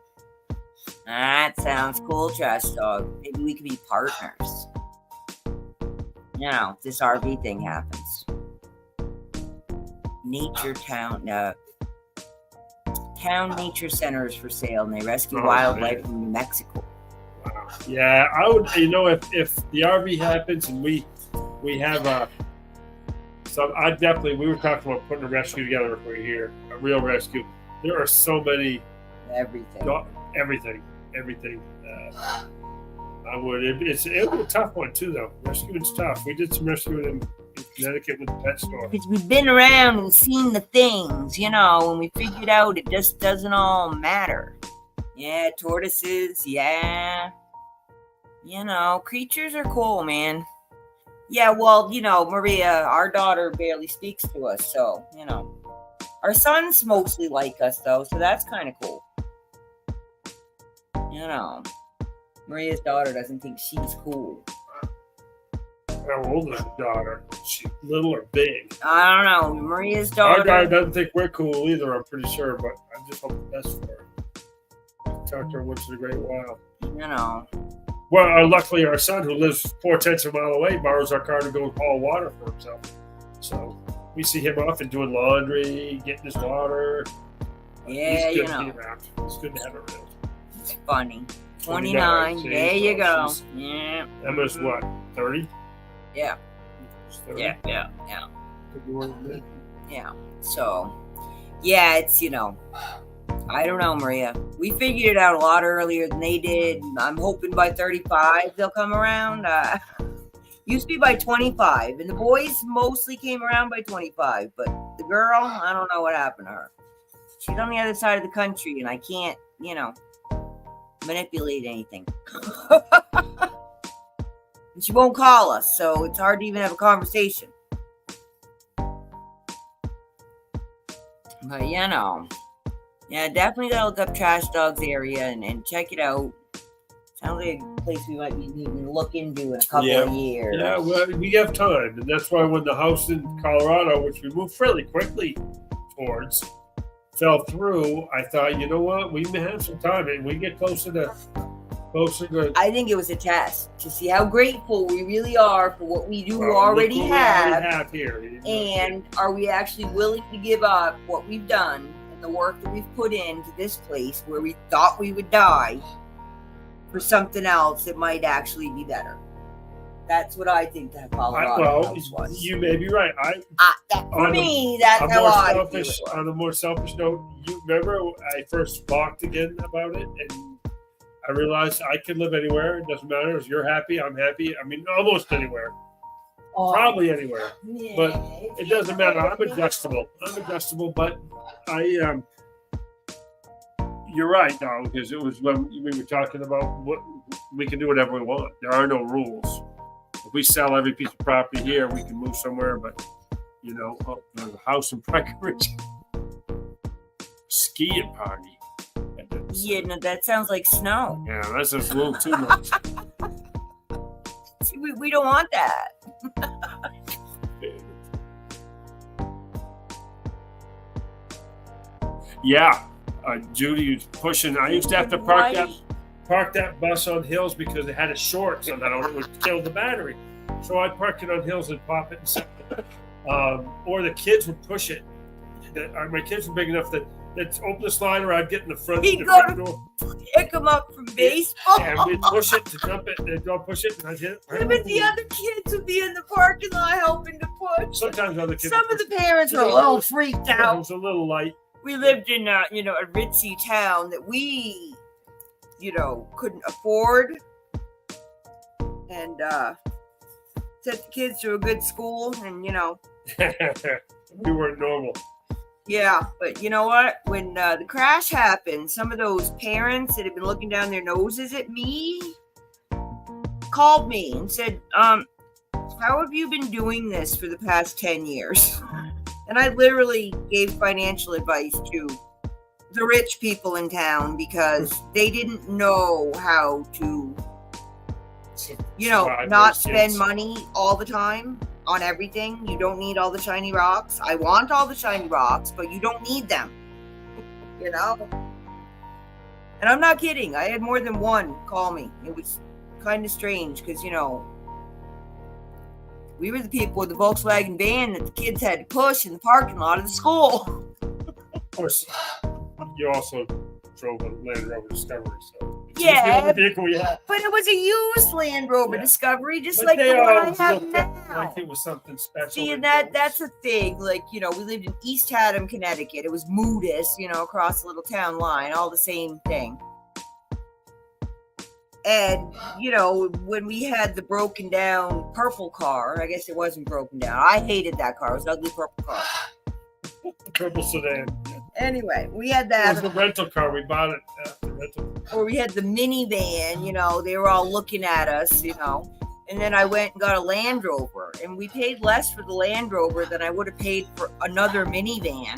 That sounds cool, Trash Dog. Maybe we could be partners. If this RV thing happens. Nature Town, Town Nature Center is for sale, and they rescue wildlife from New Mexico. Wow. Yeah, I would. If the RV happens and we have I definitely. We were talking about putting a rescue together for here, a real rescue. There are so many. Everything. I would. It was a tough one too, though. Rescuing's tough. We did some rescuing in Connecticut with the pet store. Because we've been around and seen the things, and we figured out it just doesn't all matter. Yeah, tortoises, yeah. Creatures are cool, man. Yeah, well, Maria, our daughter barely speaks to us, so, Our sons mostly like us, though, so that's kind of cool. Maria's daughter doesn't think she's cool. How old is the daughter? Is she little or big? I don't know. Maria's daughter. Our daughter doesn't think we're cool either, I'm pretty sure, but I just hope the best for her. I've talked to her once in a great while. Well, luckily our son, who lives 4/10 of a mile away, borrows our car to go haul water for himself. So we see him often doing laundry, getting his water. Yeah, He's good to be around. It's good to have her around. It's funny. 29. There you go. Yeah. Emma's what? 30? Yeah. 30? Yeah. Yeah. So, yeah, it's, I don't know, Maria. We figured it out a lot earlier than they did. I'm hoping by 35 they'll come around. Used to be by 25, and the boys mostly came around by 25, but the girl, I don't know what happened to her. She's on the other side of the country, and I can't, manipulate anything. And she won't call us, so it's hard to even have a conversation. But, yeah, definitely gotta look up Trash Dogs area and check it out. Sounds like a place we might be needing to look into in a couple of years. Yeah, well, we have time, and that's why when the house in Colorado, which we moved fairly quickly towards, fell through, I thought, you know what, we may have some time, and we get closer to. I think it was a test to see how grateful we really are for what we already have here. And are we actually willing to give up what we've done and the work that we've put into this place where we thought we would die for something else that might actually be better. That's what I think that Colorado house was. You may be right. That's how I feel it. On a more selfish note, you remember I first talked again about it, and I realized I can live anywhere. It doesn't matter. If you're happy, I'm happy. I mean, almost anywhere. Probably anywhere. Yeah, but it doesn't matter. I'm adjustable. But you're right, Donald, because it was when we were talking about what we can do whatever we want. There are no rules. If we sell every piece of property here, we can move somewhere. But there's a house in Petrichor, skiing party. Yeah, no, that sounds like snow. Yeah, that's just a little too much. See, we don't want that. Yeah, Judy was pushing. I used to have to park that bus on hills because it had a short, so that it would kill the battery. So I'd park it on hills and pop it and set it. Or the kids would push it. My kids were big enough that they'd open the slider, I'd get in the front door. Pick them up from baseball. And we'd push it to jump it, and they'd go push it, and I'd hit it. But the other kids would be in the parking lot helping to push. Sometimes other kids. Some of the parents were a little freaked out. It was a little light. We lived in a ritzy town that we, couldn't afford, and sent the kids to a good school, and we weren't normal. Yeah, but you know what? When the crash happened, some of those parents that had been looking down their noses at me called me and said, how have you been doing this for the past 10 years? And I literally gave financial advice to the rich people in town because they didn't know how to, not spend money all the time on everything. You don't need all the shiny rocks. I want all the shiny rocks, but you don't need them. And I'm not kidding. I had more than one call me. It was kind of strange because, we were the people with the Volkswagen van that the kids had to push in the parking lot of the school. Of course, you also drove a Land Rover Discovery, so yeah, the only vehicle we had. But it was a used Land Rover Discovery, just like the one I have now. Like it was something special. See, and that's a thing. Like, we lived in East Haddam, Connecticut. It was Moodus, across the little town line, all the same thing. And, when we had the broken down purple car, I guess it wasn't broken down. I hated that car. It was an ugly purple car. Purple sedan. Anyway, we had that. It was the rental car. We bought it after rental. Or we had the minivan, they were all looking at us, And then I went and got a Land Rover. And we paid less for the Land Rover than I would have paid for another minivan.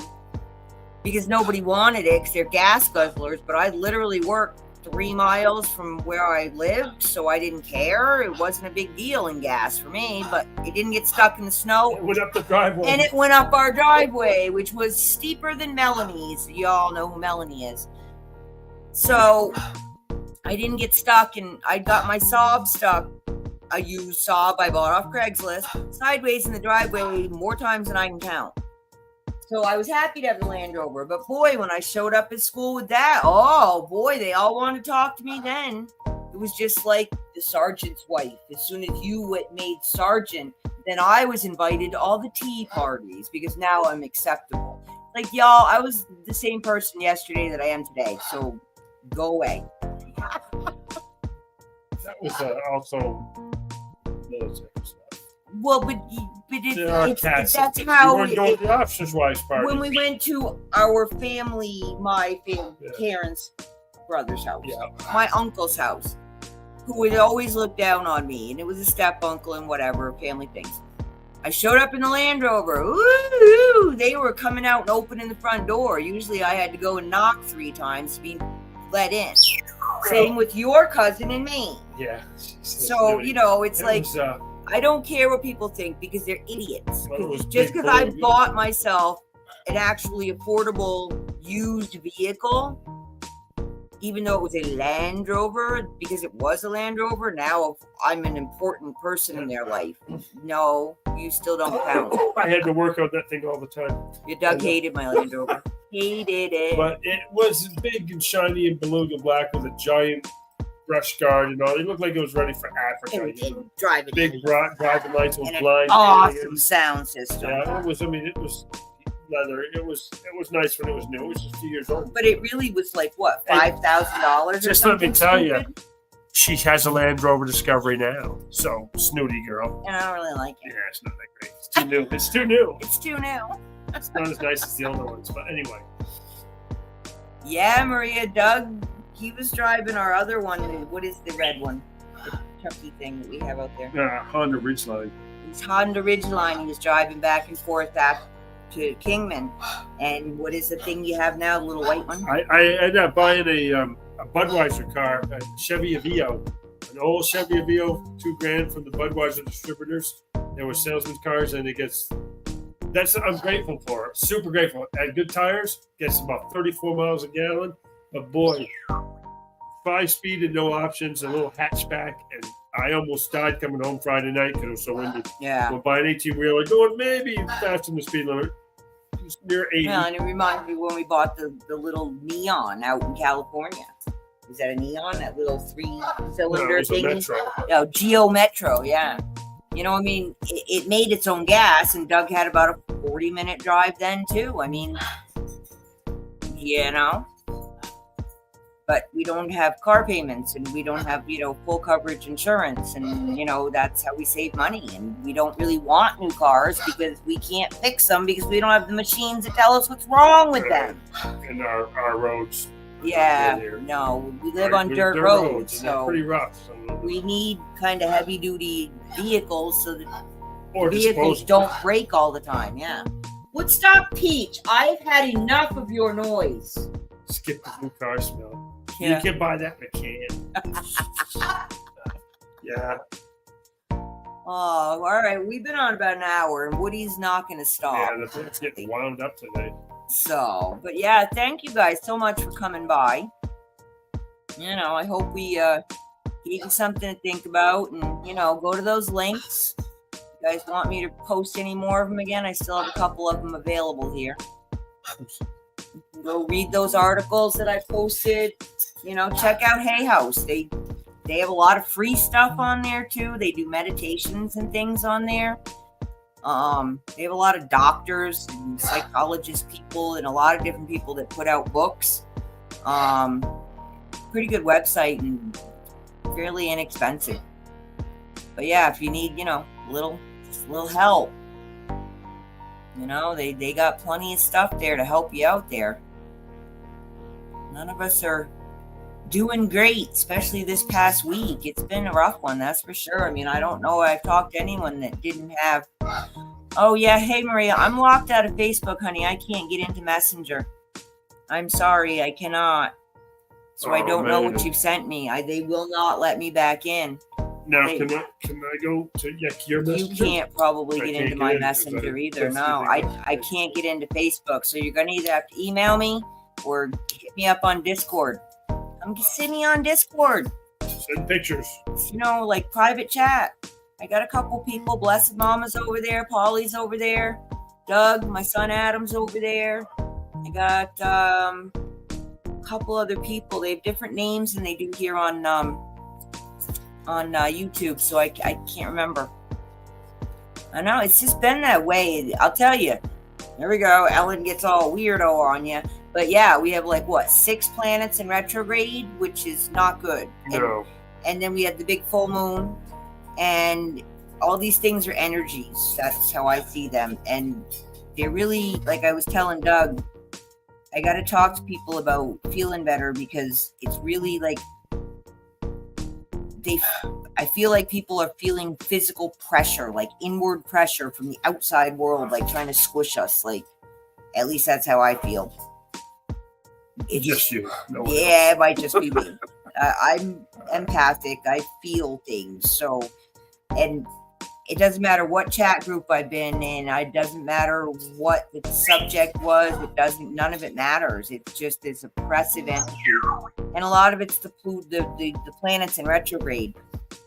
Because nobody wanted it because they're gas guzzlers. But I literally worked 3 miles from where I lived, so I didn't care. It wasn't a big deal in gas for me, but it didn't get stuck in the snow. It went up the driveway. And it went up our driveway, which was steeper than Melanie's. You all know who Melanie is. So I didn't get stuck, and I got my Saab stuck, a used Saab I bought off Craigslist, sideways in the driveway more times than I can count. So I was happy to have the Land Rover, but boy, when I showed up at school with that, they all wanted to talk to me then. It was just like the sergeant's wife. As soon as you made sergeant, then I was invited to all the tea parties because now I'm acceptable. Like, y'all, I was the same person yesterday that I am today, so go away. That was also military stuff. Well, but Cats. that's You how weren't going to the officers' wives party. when we went to our family, Yeah. Karen's brother's house, Yeah. my uncle's house, who would always look down on me, and it was a step uncle and whatever, family things. I showed up in the Land Rover. Ooh, they were coming out and opening the front door. Usually I had to go and knock 3 times to be let in. Same with your cousin and me. Yeah. So, it's like, was, I don't care what people think because they're idiots. Well, it was Just big because I bold, yeah. bought myself an actually affordable used vehicle, even though it was a Land Rover, because it was a Land Rover, now I'm an important person in their life. No, you still don't count. I had to work on that thing all the time. Your Doug hated my Land Rover. Hated it. But it was big and shiny and beluga black with a giant brush guard and all. It looked like it was ready for Africa. And driving. Big driving lights with and an blind. awesome sound system. Yeah, it was. I mean, it was leather. It was nice when it was new. It was just 2 years old. But it really was like what, $5,000? Just let me tell you, she has a Land Rover Discovery now. So snooty girl. And I don't really like it. Yeah, it's not that great. It's too new. It's too new. It's too new. It's not as nice as the older ones. But anyway. Yeah, Maria, Doug, he was driving our other one. What is the red one? The chunky thing that we have out there. Honda Ridgeline. It's Honda Ridgeline. He was driving back and forth back to Kingman. And what is the thing you have now, the little white one? I ended up buying a Budweiser car, a Chevy Aveo, an old Chevy Aveo, $2,000 from the Budweiser distributors. They were salesman's cars, and it gets. I'm grateful for it. Super grateful. Had good tires, gets about 34 miles a gallon. But boy, 5-speed and no options, a little hatchback, and I almost died coming home Friday night because it was so windy. Yeah. We'll buy an 18-wheeler, going maybe faster than the speed limit. It's near 80. Yeah, and it reminds me when we bought the little Neon out in California. Was that a Neon? That little 3-cylinder it was a thing? Metro. Oh, Geo Metro, yeah. I mean, it made its own gas, and Doug had about a 40-minute drive then, too. I mean, but we don't have car payments, and we don't have, full coverage insurance, and, that's how we save money. And we don't really want new cars because we can't fix them because we don't have the machines that tell us what's wrong with them. And our roads. Yeah, no, we live on dirt roads, and so they're pretty rough. we need kind of heavy-duty vehicles so that Or vehicles don't break all the time. Yeah. Woodstock Peach, I've had enough of your noise. Skip the new car smell. Yeah. You can buy that in a can. Yeah. Oh, all right. We've been on about an hour, and Woody's not going to stop. Yeah, the thing's getting wound up today. So, but yeah, thank you guys so much for coming by. I hope we gave you something to think about, and go to those links. If you guys want me to post any more of them again, I still have a couple of them available here. You can go read those articles that I posted. Check out Hay House. They have a lot of free stuff on there too. They do meditations and things on there. They have a lot of doctors and psychologists, people, and a lot of different people that put out books. Pretty good website and fairly inexpensive. But yeah, if you need, little help, they got plenty of stuff there to help you out there. None of us are doing great, especially this past week. It's been a rough one, that's for sure. I mean, I don't know. I've talked to anyone that didn't have. Oh yeah, hey Maria, I'm locked out of Facebook, honey. I can't get into Messenger. I'm sorry, I cannot. So I don't know what you've sent me. They will not let me back in. Now, can I go to your Messenger? You can't probably get into my Messenger either. No, I can't get into Facebook. So you're going to either have to email me or hit me up on Discord. Send me on Discord. Send pictures. Like private chat. I got a couple people. Blessed Mama's over there. Polly's over there. Doug, my son Adam's over there. I got a couple other people. They have different names than they do here on YouTube, so I can't remember. I know, it's just been that way. I'll tell you. There we go. Ellen gets all weirdo on you. But yeah, we have 6 planets in retrograde, which is not good. No. And then we had the big full moon. And all these things are energies. That's how I see them. And they're really, like I was telling Doug, I got to talk to people about feeling better, because it's really like I feel like people are feeling physical pressure, like inward pressure from the outside world, like trying to squish us. Like, at least that's how I feel. It's just you. No one yeah, else. it might just be me. I'm empathic. I feel things. So, and it doesn't matter what chat group I've been in. It doesn't matter what the subject was. None of it matters. It's just this oppressive energy. And a lot of it's the planets in retrograde,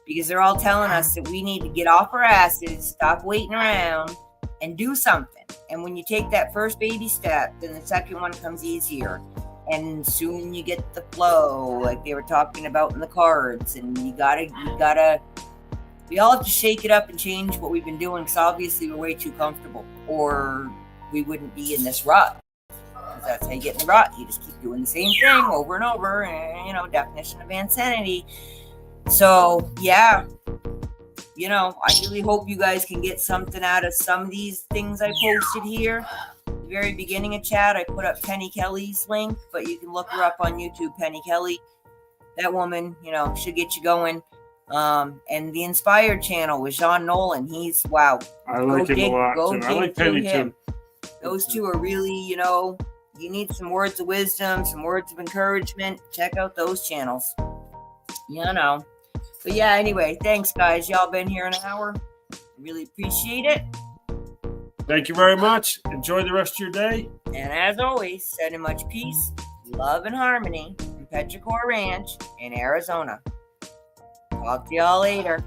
because they're all telling us that we need to get off our asses, stop waiting around, and do something. And when you take that first baby step, then the second one comes easier. And soon you get the flow, like they were talking about in the cards. And we all have to shake it up and change what we've been doing, because obviously we're way too comfortable, or we wouldn't be in this rut. Because that's how you get in the rut. You just keep doing the same thing over and over, and, definition of insanity. So, yeah, I really hope you guys can get something out of some of these things I posted here. At the very beginning of chat, I put up Penny Kelly's link, but you can look her up on YouTube, Penny Kelly. That woman, should get you going. And the Inspired channel with Sean Nolan. He's, wow. I like him a lot, too. I like Penny, too. Those two are really, you need some words of wisdom, some words of encouragement. Check out those channels. But yeah, anyway, thanks, guys. Y'all been here an hour. Really appreciate it. Thank you very much. Enjoy the rest of your day. And as always, sending much peace, love, and harmony from Petrichor Ranch in Arizona. Talk to y'all later.